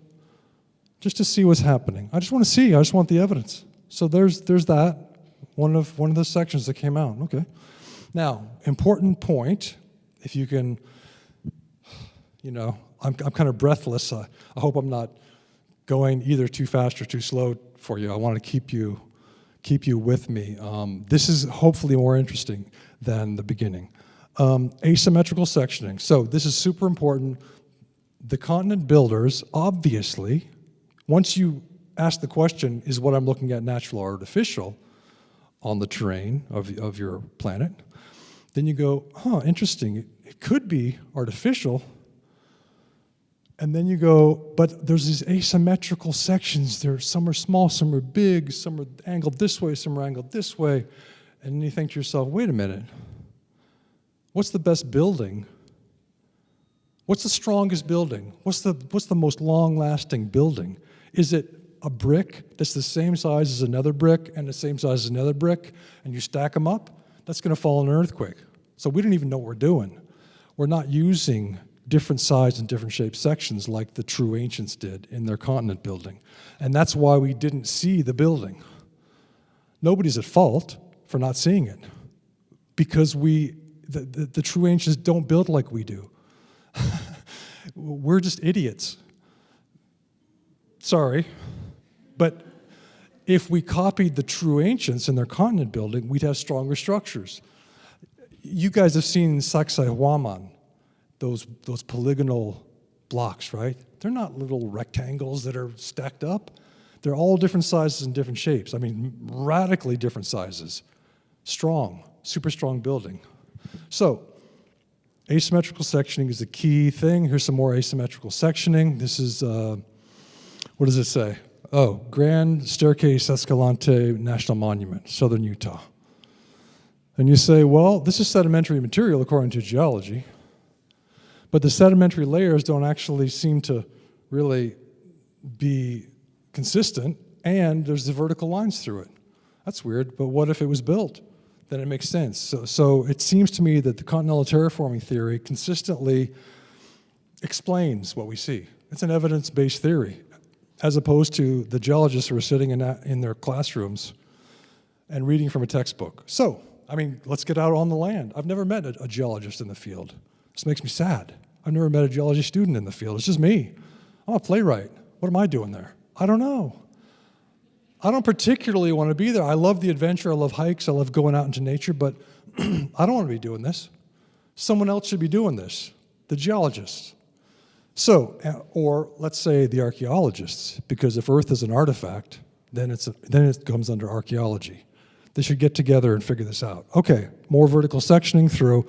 S2: just to see what's happening. I just want to see. I just want the evidence. So there's that, one of the sections that came out. Okay. Now, important point. If you can, I'm kind of breathless. I hope I'm not going either too fast or too slow for you. I want to keep you with me. This is hopefully more interesting than the beginning. Asymmetrical sectioning. So this is super important. The continent builders, obviously, once you ask the question, is what I'm looking at natural or artificial on the terrain of your planet, then you go, interesting, it could be artificial. And then you go, but there's these asymmetrical sections. Some are small, some are big, some are angled this way, some are angled this way. And then you think to yourself, wait a minute, what's the best building? What's the strongest building? What's the most long-lasting building? Is it a brick that's the same size as another brick and the same size as another brick, and you stack them up? That's going to fall in an earthquake. So we don't even know what we're doing. We're not using different size and different shaped sections like the true ancients did in their continent building. And that's why we didn't see the building. Nobody's at fault for not seeing it, because the true ancients don't build like we do. We're just idiots. Sorry. But if we copied the true ancients in their continent building, we'd have stronger structures. You guys have seen Sacsayhuaman, those polygonal blocks, right? They're not little rectangles that are stacked up. They're all different sizes and different shapes. I mean, radically different sizes. Strong, super strong building. So, asymmetrical sectioning is the key thing. Here's some more asymmetrical sectioning. This is, what does it say? Oh, Grand Staircase Escalante National Monument, Southern Utah. And you say, well, this is sedimentary material according to geology, but the sedimentary layers don't actually seem to really be consistent, and there's the vertical lines through it. That's weird, but what if it was built? Then it makes sense. So it seems to me that the Continental terraforming theory consistently explains what we see. It's an evidence-based theory, as opposed to the geologists who are sitting in their classrooms and reading from a textbook. So, I mean, let's get out on the land. I've never met a geologist in the field. This makes me sad. I've never met a geology student in the field. It's just me. I'm a playwright. What am I doing there? I don't know. I don't particularly want to be there. I love the adventure. I love hikes. I love going out into nature, but I don't want to be doing this. Someone else should be doing this, the geologists. So, or let's say the archaeologists, because if Earth is an artifact, then it comes under archaeology. They should get together and figure this out. Okay, more vertical sectioning through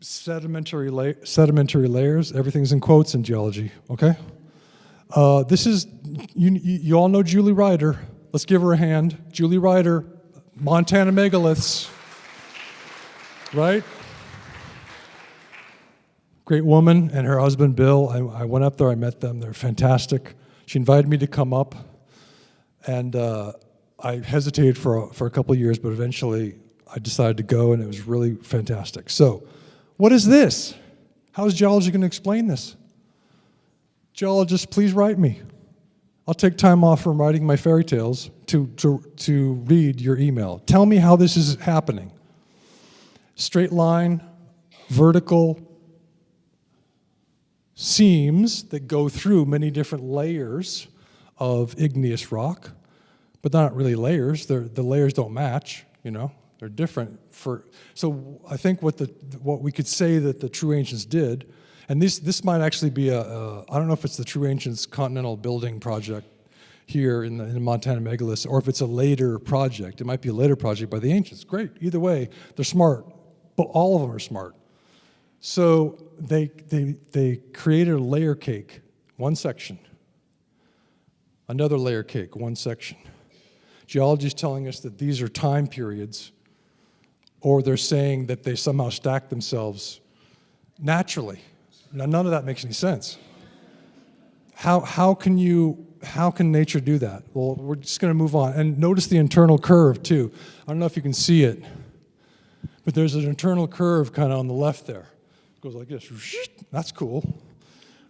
S2: sedimentary layers. Everything's in quotes in geology, okay? This is, you all know Julie Ryder. Let's give her a hand. Julie Ryder, Montana megaliths, right? Great woman, and her husband, Bill. I went up there, I met them. They're fantastic. She invited me to come up, and I hesitated for a couple of years, but eventually I decided to go, and it was really fantastic. So, what is this? How is geology going to explain this? Geologists, please write me. I'll take time off from writing my fairy tales to read your email. Tell me how this is happening. Straight line, vertical seams that go through many different layers of igneous rock, but they're not really layers. The layers don't match, you know. They're different. So I think what we could say that the true ancients did, and this might actually be I don't know if it's the true ancients Continental building project here in the Montana megaliths, or if it's a later project. It might be a later project by the ancients. Great. Either way, they're smart, but all of them are smart. So they created a layer cake, one section. Another layer cake, one section. Geology is telling us that these are time periods, or they're saying that they somehow stack themselves naturally. Now, none of that makes any sense. How can nature do that? Well, we're just going to move on. And notice the internal curve, too. I don't know if you can see it, but there's an internal curve kind of on the left there. It goes like this. That's cool.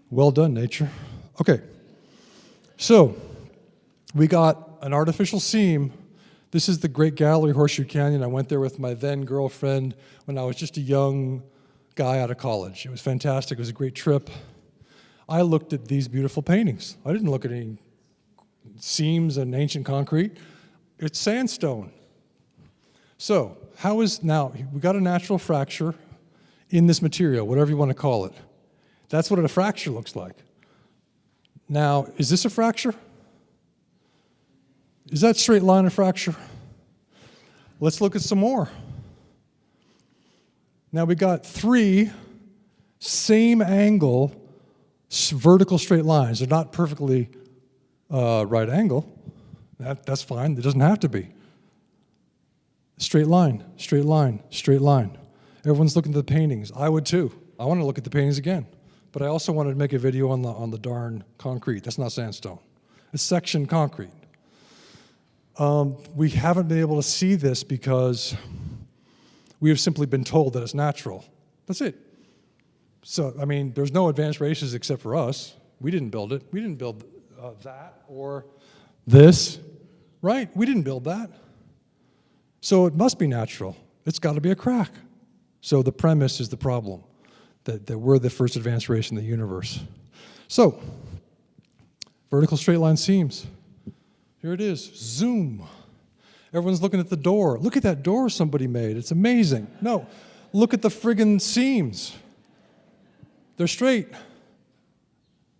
S2: Well done, nature. Okay. So we got an artificial seam. This is the Great Gallery, Horseshoe Canyon. I went there with my then girlfriend when I was just a young guy out of college. It was fantastic. It was a great trip. I looked at these beautiful paintings. I didn't look at any seams and ancient concrete. It's sandstone. So now we got a natural fracture in this material, whatever you want to call it. That's what a fracture looks like. Now, is this a fracture? Is that straight line a fracture? Let's look at some more. Now we got 3 same angle vertical straight lines. They're not perfectly right angle. That's fine. It doesn't have to be. Straight line, straight line, straight line. Everyone's looking at the paintings. I would too. I want to look at the paintings again. But I also wanted to make a video on the darn concrete. That's not sandstone. It's sectioned concrete. We haven't been able to see this because we have simply been told that it's natural. That's it. So, I mean, there's no advanced races except for us. We didn't build it. We didn't build that or this, right? We didn't build that. So it must be natural. It's got to be a crack. So the premise is the problem, that we're the first advanced race in the universe. So, vertical straight line seams. Here it is, zoom. Everyone's looking at the door. Look at that door somebody made, it's amazing. No, look at the friggin' seams. They're straight.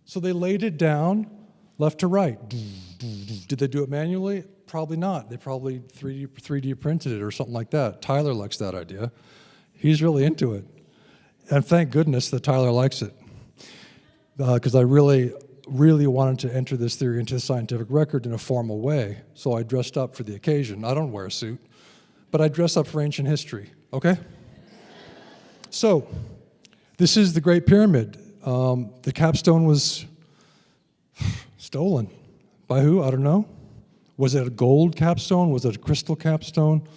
S2: So they laid it down left to right. Did they do it manually? Probably not. They probably 3D printed it or something like that. Tyler likes that idea. He's really into it. And thank goodness that Tyler likes it. Because I really wanted to enter this theory into the scientific record in a formal way, so I dressed up for the occasion. I don't wear a suit, but I dress up for ancient history, okay? So, this is the Great Pyramid. The capstone was stolen. By who? I don't know. Was it a gold capstone? Was it a crystal capstone?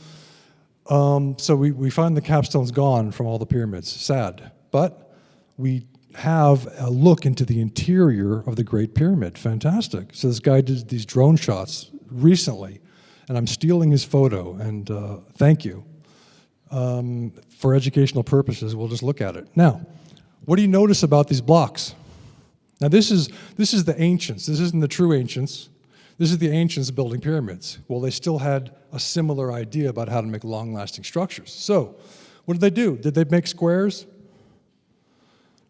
S2: So we find the capstone's gone from all the pyramids. Sad. But we have a look into the interior of the Great Pyramid. Fantastic. So this guy did these drone shots recently, and I'm stealing his photo, and thank you. For educational purposes, we'll just look at it. Now, what do you notice about these blocks? Now this is the ancients. This isn't the true ancients. This is the ancients building pyramids. Well, they still had a similar idea about how to make long-lasting structures. So, what did they do? Did they make squares?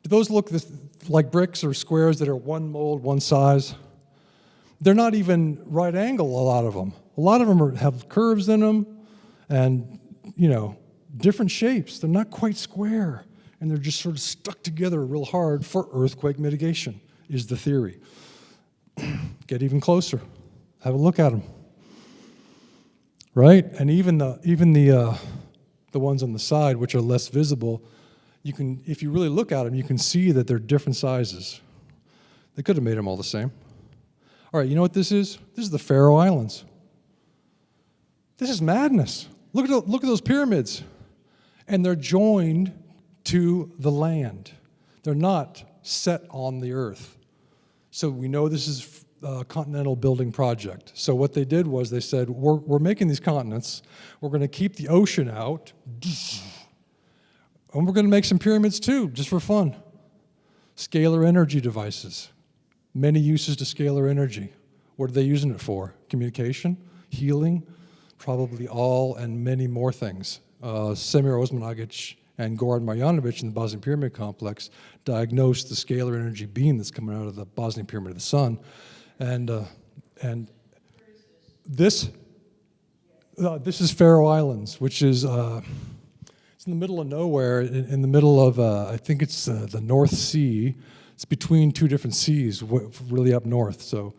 S2: Do those look like bricks or squares that are one mold, one size? They're not even right angle, a lot of them. A lot of them have curves in them and, different shapes. They're not quite square, and they're just sort of stuck together real hard for earthquake mitigation, is the theory. Get even closer. Have a look at them. Right? And even the ones on the side, which are less visible, you can, if you really look at them, you can see that they're different sizes. They could have made them all the same. All right, you know what this is? This is the Faroe Islands. This is madness. Look at those pyramids. And they're joined to the land. They're not set on the earth. So we know this is a continental building project. So what they did was they said, we're making these continents. We're going to keep the ocean out. And we're going to make some pyramids too, just for fun. Scalar energy devices. Many uses to scalar energy. What are they using it for? Communication, healing, probably all and many more things. Semir Osmanagic and Goran Marjanovic in the Bosnian Pyramid Complex diagnosed the scalar energy beam that's coming out of the Bosnian Pyramid of the Sun. And this is Faroe Islands, which is it's in the middle of nowhere, in the middle of, I think it's the North Sea. It's between two different seas, really up north. So,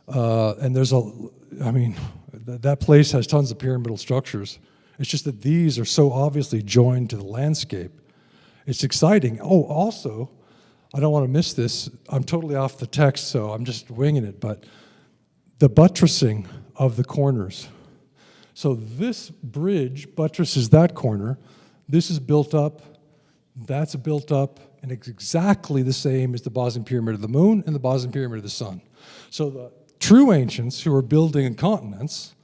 S2: and there's that place has tons of pyramidal structures. It's just that these are so obviously joined to the landscape. It's exciting. Oh, also, I don't want to miss this. I'm totally off the text, so I'm just winging it, but the buttressing of the corners. So this bridge buttresses that corner. This is built up, that's built up, and it's exactly the same as the Bosnian Pyramid of the Moon and the Bosnian Pyramid of the Sun. So the true ancients who were building continents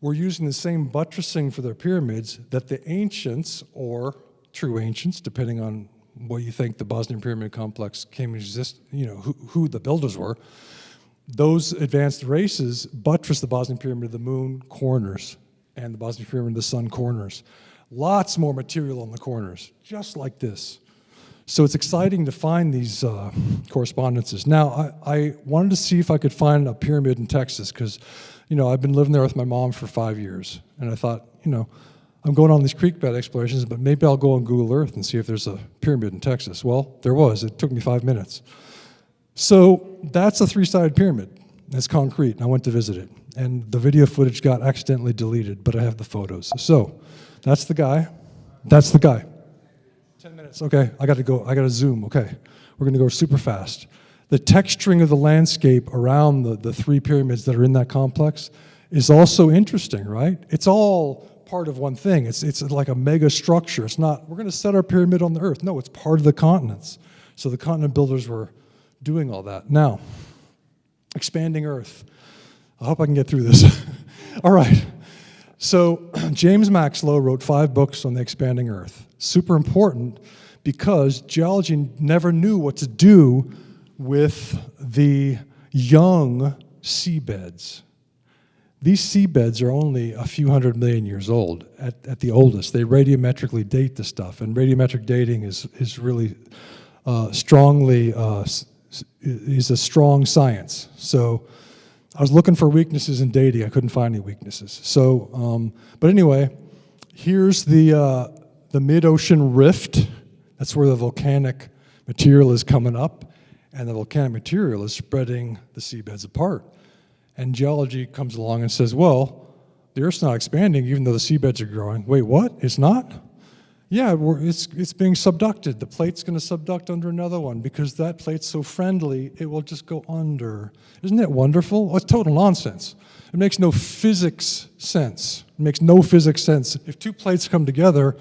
S2: were using the same buttressing for their pyramids that the ancients, or true ancients, depending on what you think the Bosnian Pyramid Complex came to exist, who the builders were, those advanced races buttress the Bosnian Pyramid of the Moon corners and the Bosnian Pyramid of the Sun corners. Lots more material on the corners, just like this. So it's exciting to find these correspondences. Now, I wanted to see if I could find a pyramid in Texas, because I've been living there with my mom for 5 years, and I thought, I'm going on these creek bed explorations, but maybe I'll go on Google Earth and see if there's a pyramid in Texas. Well, there was. It took me 5 minutes. So that's a three-sided pyramid. It's concrete, and I went to visit it. And the video footage got accidentally deleted, but I have the photos. So that's the guy. That's the guy. 10 minutes. Okay, I got to go. I got to zoom. Okay, we're going to go super fast. The texturing of the landscape around the three pyramids that are in that complex is also interesting, right? It's all part of one thing. It's like a mega structure. It's not, we're going to set our pyramid on the earth. No, it's part of the continents. So the continent builders were doing all that. Now, expanding Earth. I hope I can get through this. All right. So James Maxlow wrote 5 books on the expanding Earth. Super important because geology never knew what to do with the young seabeds. These seabeds are only a few 100 million years old at the oldest. They radiometrically date the stuff, and radiometric dating is really strongly is a strong science. So I was looking for weaknesses in dating. I couldn't find any weaknesses. So, but anyway, here's the mid-ocean rift. That's where the volcanic material is coming up, and the volcanic material is spreading the seabeds apart. And geology comes along and says, well, the Earth's not expanding even though the seabeds are growing. Wait, what? It's not? Yeah, it's being subducted. The plate's going to subduct under another one because that plate's so friendly, it will just go under. Isn't that wonderful? Well, it's total nonsense. It makes no physics sense. It makes no physics sense. If 2 plates come together,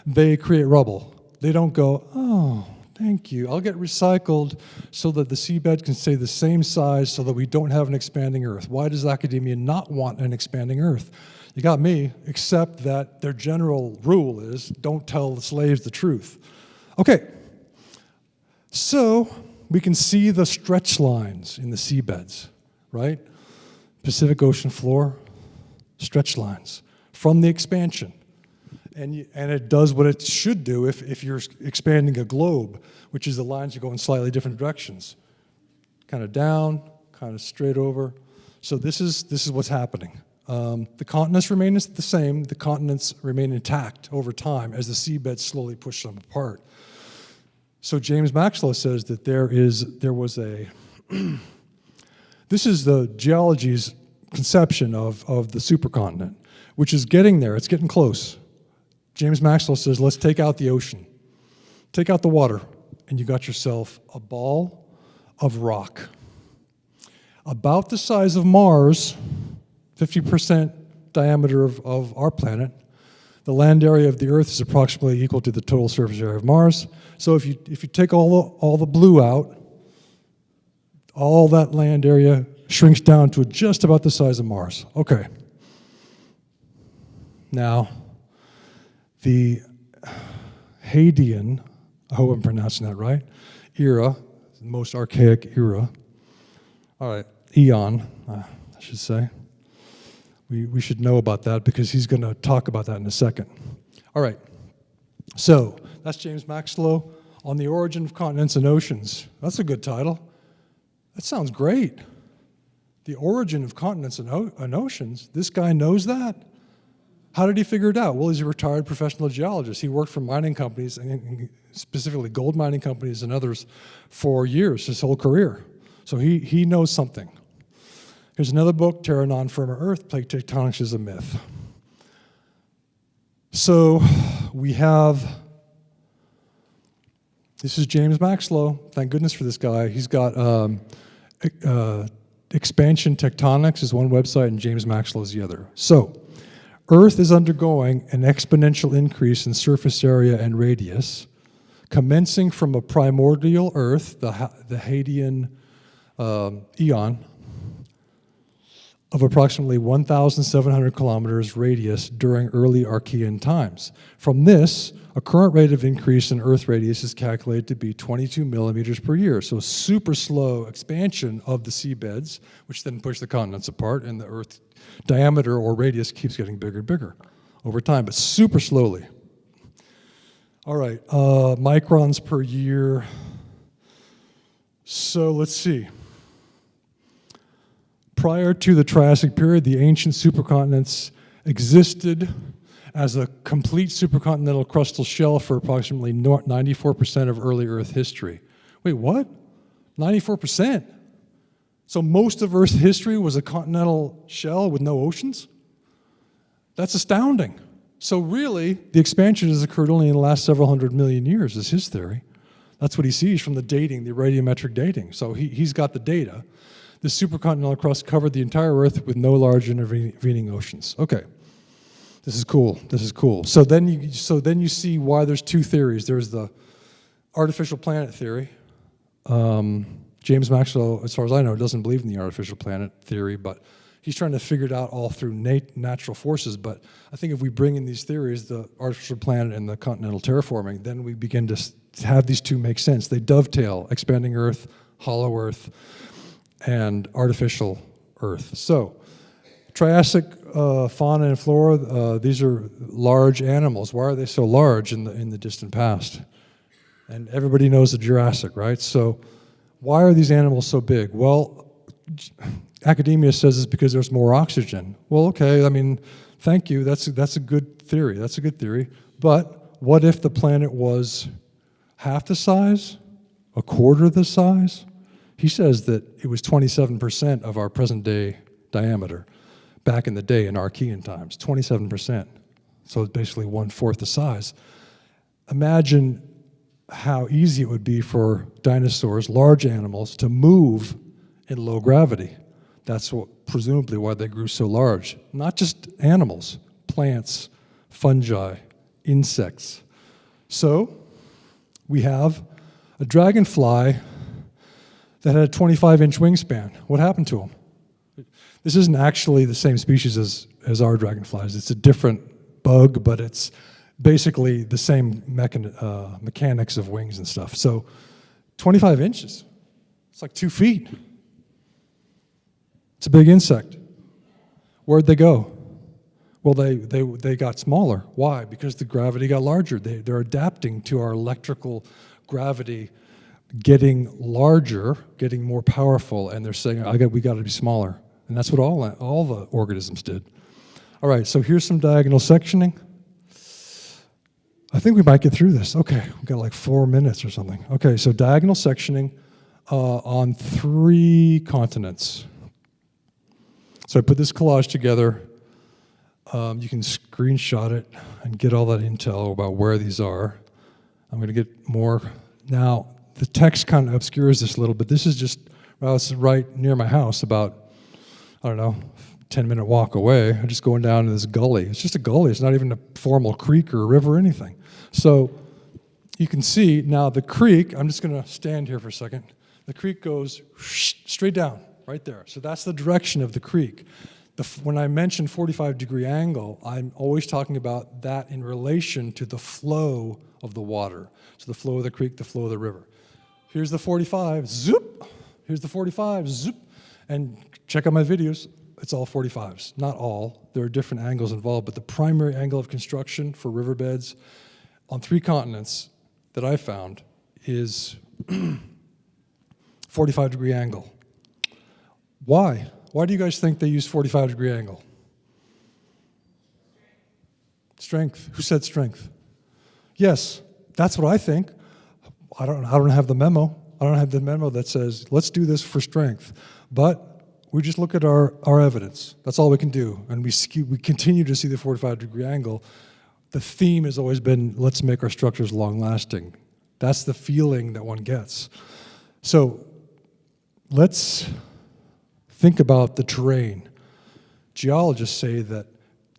S2: they create rubble. They don't go, oh, thank you. I'll get recycled so that the seabed can stay the same size so that we don't have an expanding Earth. Why does academia not want an expanding Earth? You got me, except that their general rule is don't tell the slaves the truth. Okay, so we can see the stretch lines in the seabeds, right? Pacific Ocean floor, stretch lines from the expansion. And it does what it should do if you're expanding a globe, which is the lines are going slightly different directions. Kind of down, kind of straight over. So this is what's happening. The continents remain the same. The continents remain intact over time as the seabed slowly push them apart. So James Maxlow says that there was a, this is the geology's conception of the supercontinent, which is getting there. It's getting close. James Maxlow says, let's take out the ocean. Take out the water, and you got yourself a ball of rock. About the size of Mars, 50% diameter of our planet, The land area of the Earth is approximately equal to the total surface area of Mars. So if you take all the blue out, all that land area shrinks down to just about the size of Mars. Okay. Now, the Hadean, I hope I'm pronouncing that right, era, the most archaic era, all right, eon, I should say. We should know about that because he's going to talk about that in a second. All right, so that's James Maxlow on the origin of continents and oceans. That's a good title. That sounds great. The origin of continents and oceans. This guy knows that? How did he figure it out? Well, he's a retired professional geologist. He worked for mining companies, and specifically gold mining companies and others, for years, his whole career. So he knows something. Here's another book, Terra Non-Firma Earth, Plate Tectonics is a Myth. So we have, this is James Maxlow. Thank goodness for this guy. He's got Expansion Tectonics is one website and James Maxlow is the other. So Earth is undergoing an exponential increase in surface area and radius, commencing from a primordial Earth, the Hadean eon, of approximately 1,700 kilometers radius during early Archean times. From this, a current rate of increase in Earth radius is calculated to be 22 millimeters per year. So super slow expansion of the seabeds, which then push the continents apart, and the Earth diameter or radius keeps getting bigger and bigger over time, but super slowly. All right, microns per year. So let's see. Prior to the Triassic period, the ancient supercontinents existed as a complete supercontinental crustal shell for approximately 94% of early Earth history. Wait, what? 94%? So most of Earth's history was a continental shell with no oceans? That's astounding. So really, the expansion has occurred only in the last several hundred million years, is his theory. That's what he sees from the dating, the radiometric dating. So he's got the data. The supercontinental crust covered the entire Earth with no large intervening oceans. Okay, this is cool. This is cool. So then you see why there's two theories. There's the artificial planet theory. James Maxlow, as far as I know, doesn't believe in the artificial planet theory, but he's trying to figure it out all through natural forces. But I think if we bring in these theories, the artificial planet and the continental terraforming, then we begin to have these two make sense. They dovetail: expanding Earth, hollow Earth, and artificial Earth. So, Triassic fauna and flora, these are large animals. Why are they so large in the distant past? And everybody knows the Jurassic, right? So, why are these animals so big? Well, academia says it's because there's more oxygen. Well, okay, I mean, thank you. That's a good theory. That's a good theory. But what if the planet was half the size, a quarter the size? He says that it was 27% of our present day diameter back in the day in Archean times, 27%. So it's basically 1/4 the size. Imagine how easy it would be for dinosaurs, large animals, to move in low gravity. That's presumably why they grew so large. Not just animals, plants, fungi, insects. So we have a dragonfly that had a 25-inch wingspan. What happened to him? This isn't actually the same species as our dragonflies. It's a different bug, but it's basically the same mechanics of wings and stuff. So 25 inches, it's like 2 feet. It's a big insect. Where'd they go? Well, they got smaller. Why? Because the gravity got larger. They're adapting to our electrical gravity getting larger, getting more powerful, and they're saying, we got to be smaller. And that's what all the organisms did. All right, so here's some diagonal sectioning. I think we might get through this. Okay, we've got like 4 minutes or something. Okay, so diagonal sectioning on 3 continents. So I put this collage together. You can screenshot it and get all that intel about where these are. I'm going to get more. Now, the text kind of obscures this a little bit. This is just, well, it's right near my house, about, I don't know, 10-minute walk away. I'm just going down to this gully. It's just a gully. It's not even a formal creek or a river or anything. So you can see now the creek, I'm just going to stand here for a second. The creek goes straight down right there. So that's the direction of the creek. When I mention 45-degree angle, I'm always talking about that in relation to the flow of the water. So the flow of the creek, the flow of the river. Here's the 45, zoop. Here's the 45, zoop. And check out my videos. It's all 45s. Not all. There are different angles involved, but the primary angle of construction for riverbeds on 3 continents that I found is 45-degree angle. Why? Why do you guys think they use 45-degree angle? Strength. Who said strength? Yes, that's what I think. I don't have the memo. I don't have the memo that says, let's do this for strength. But we just look at our evidence. That's all we can do. And we continue to see the 45-degree angle. The theme has always been, let's make our structures long-lasting. That's the feeling that one gets. So let's think about the terrain. Geologists say that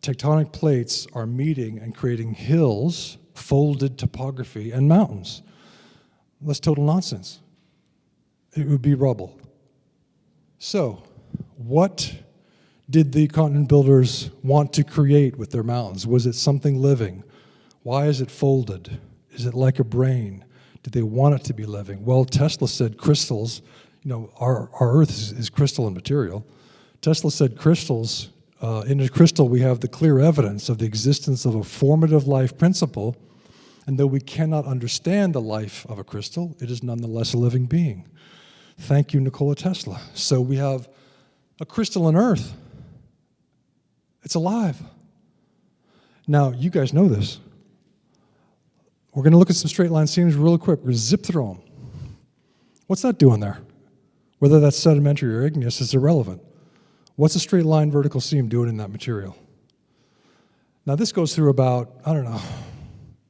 S2: tectonic plates are meeting and creating hills, folded topography, and mountains. That's total nonsense. It would be rubble. So, what did the continent builders want to create with their mountains? Was it something living? Why is it folded? Is it like a brain? Did they want it to be living? Well, Tesla said crystals. You know, our Earth is crystalline material. Tesla said crystals, in a crystal we have the clear evidence of the existence of a formative life principle, and though we cannot understand the life of a crystal, it is nonetheless a living being. Thank you, Nikola Tesla. So we have a crystalline Earth. It's alive. Now, you guys know this. We're going to look at some straight line seams real quick. We're going to zip through them. What's that doing there? Whether that's sedimentary or igneous is irrelevant. What's a straight line vertical seam doing in that material? Now this goes through about, I don't know,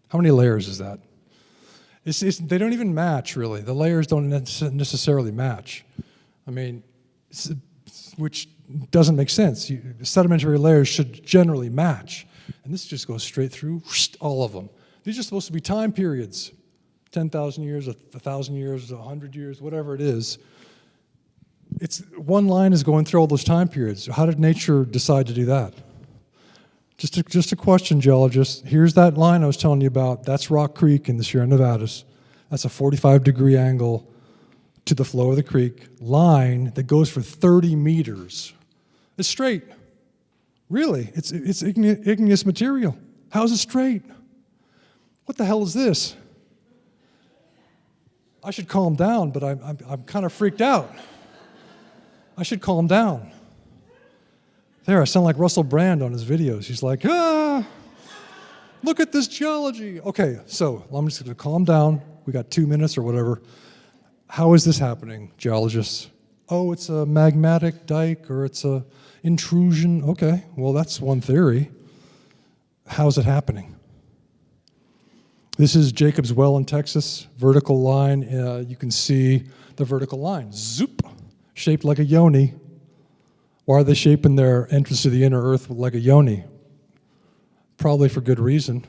S2: how many layers is that? They don't even match, really. The layers don't necessarily match. I mean, which doesn't make sense. Sedimentary layers should generally match. And this just goes straight through all of them. These are supposed to be time periods. 10,000 years, 1,000 years, 100 years, whatever it is. One line is going through all those time periods. How did nature decide to do that? Just a question, geologists. Here's that line I was telling you about. That's Rock Creek in the Sierra Nevadas. That's a 45-degree angle to the flow of the creek line that goes for 30 meters. It's straight. Really, it's igneous material. How is it straight? What the hell is this? I should calm down, but I'm kind of freaked out. I should calm down. There, I sound like Russell Brand on his videos. He's like, look at this geology. Okay, so I'm just going to calm down. We got 2 minutes or whatever. How is this happening, geologists? Oh, it's a magmatic dike or it's a intrusion. Okay, well, that's one theory. How's it happening? This is Jacob's Well in Texas, vertical line. You can see the vertical line, zoop, shaped like a yoni. Why are they shaping their entrance to the inner earth like a yoni? Probably for good reason.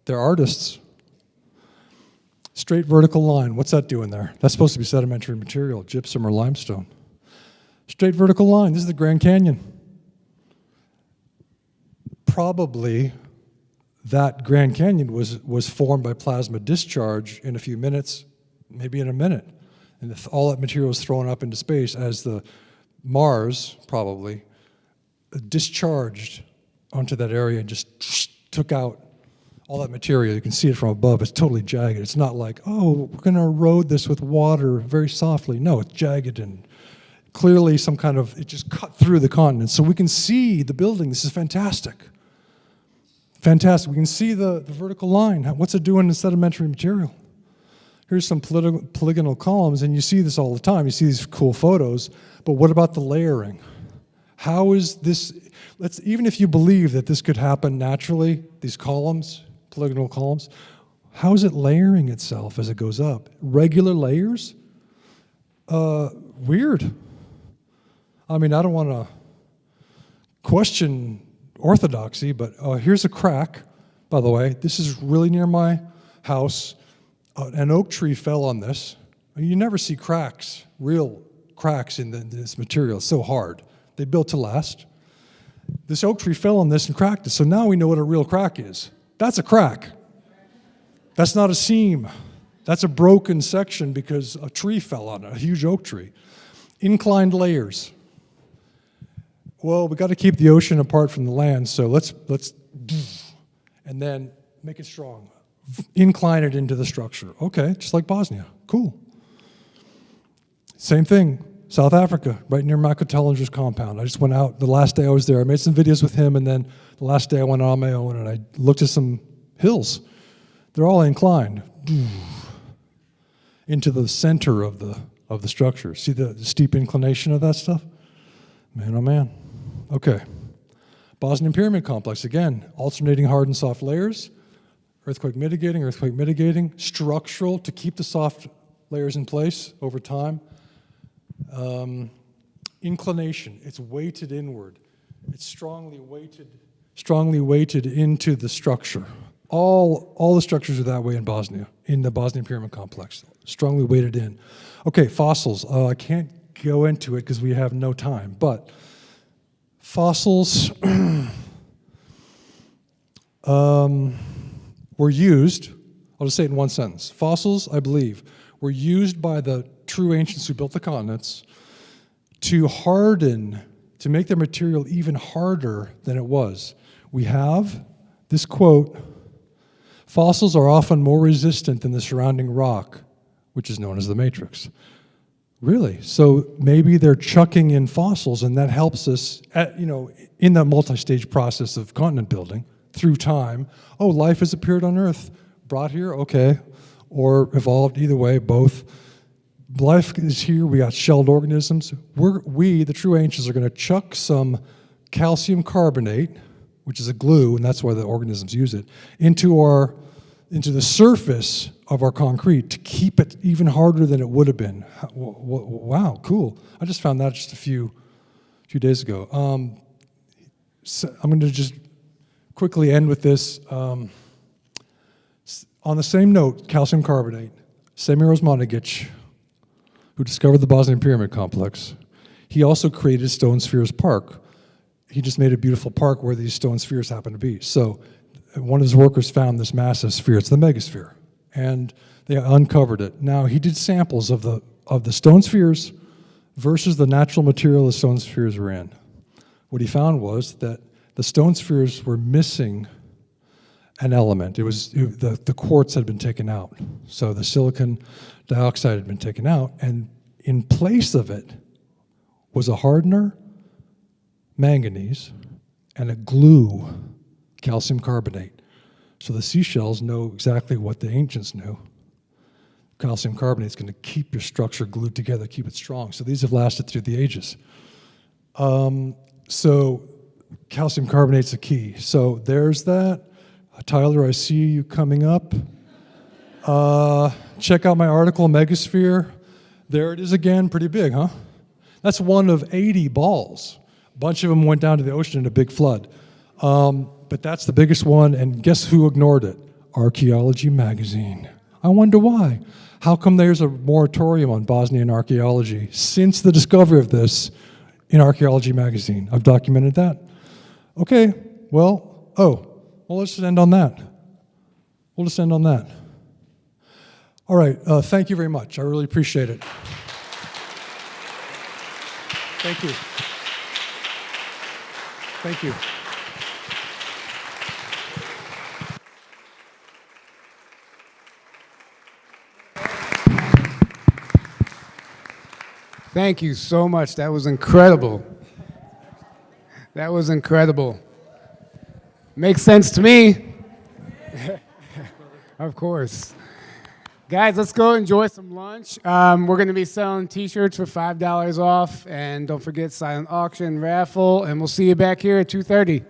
S2: They're artists. Straight vertical line, what's that doing there? That's supposed to be sedimentary material, gypsum or limestone. Straight vertical line, this is the Grand Canyon. Probably that Grand Canyon was formed by plasma discharge in a few minutes, maybe in a minute. And all that material was thrown up into space as the Mars, probably, discharged onto that area and just took out all that material. You can see it from above. It's totally jagged. It's not like, oh, we're going to erode this with water very softly. No, it's jagged and clearly some kind of, it just cut through the continent. So we can see the building. This is fantastic. Fantastic. We can see the vertical line. What's it doing in sedimentary material? Here's some polygonal columns, and you see this all the time. You see these cool photos, but what about the layering? How is this, even if you believe that this could happen naturally, these columns, polygonal columns, how is it layering itself as it goes up? Regular layers? Weird. I mean, I don't want to question orthodoxy, but here's a crack, by the way. This is really near my house. An oak tree fell on this. You never see cracks, real cracks in this material. It's so hard. They built to last. This oak tree fell on this and cracked it, so now we know what a real crack is. That's a crack. That's not a seam. That's a broken section because a tree fell on it, a huge oak tree. Inclined layers. Well, we got to keep the ocean apart from the land, so let's and then make it strong. Incline it into the structure. Okay, just like Bosnia. Cool. Same thing, South Africa, right near Michael Tellinger's compound. I just went out the last day I was there. I made some videos with him, and then the last day I went on my own, and I looked at some hills. They're all inclined into the center of the structure. See the steep inclination of that stuff? Man, oh man. Okay. Bosnian Pyramid Complex, again, alternating hard and soft layers, earthquake mitigating, structural to keep the soft layers in place over time. Inclination, it's weighted inward. It's strongly weighted into the structure. All the structures are that way in Bosnia, in the Bosnian Pyramid Complex, strongly weighted in. Okay, fossils. I can't go into it because we have no time, but fossils were used, I'll just say it in one sentence. Fossils, I believe, were used by the true ancients who built the continents to harden, to make their material even harder than it was. We have this quote, fossils are often more resistant than the surrounding rock, which is known as the matrix. Really? So maybe they're chucking in fossils, and that helps us, in the multi-stage process of continent building through time. Oh, life has appeared on Earth, brought here, okay, or evolved. Either way, both. Life is here. We got shelled organisms. We, the true ancients, are going to chuck some calcium carbonate, which is a glue, and that's why the organisms use it, into the surface of our concrete to keep it even harder than it would have been. Wow, cool. I just found that just a few days ago. So I'm going to just quickly end with this. On the same note, calcium carbonate, Semir Osmanagic, who discovered the Bosnian Pyramid Complex, he also created Stone Spheres Park. He just made a beautiful park where these stone spheres happen to be. So one of his workers found this massive sphere, it's the megasphere, and they uncovered it. Now, he did samples of the stone spheres versus the natural material the stone spheres were in. What he found was that the stone spheres were missing an element. The quartz had been taken out. So the silicon dioxide had been taken out, and in place of it was a hardener, manganese, and a glue, calcium carbonate. So the seashells know exactly what the ancients knew. Calcium carbonate is going to keep your structure glued together, keep it strong. So these have lasted through the ages. So calcium carbonate's a key. So there's that. Tyler, I see you coming up. Check out my article, Megasphere. There it is again, pretty big, huh? That's one of 80 balls. A bunch of them went down to the ocean in a big flood. But that's the biggest one, and guess who ignored it? Archaeology Magazine. I wonder why. How come there's a moratorium on Bosnian archaeology since the discovery of this in Archaeology Magazine? I've documented that. Okay, well, let's just end on that. We'll just end on that. All right, thank you very much. I really appreciate it. Thank you. Thank you.
S1: Thank you so much. That was incredible. That was incredible. Makes sense to me. Of course. Guys, let's go enjoy some lunch. We're going to be selling T-shirts for $5 off. And don't forget silent auction, raffle, and we'll see you back here at 2:30.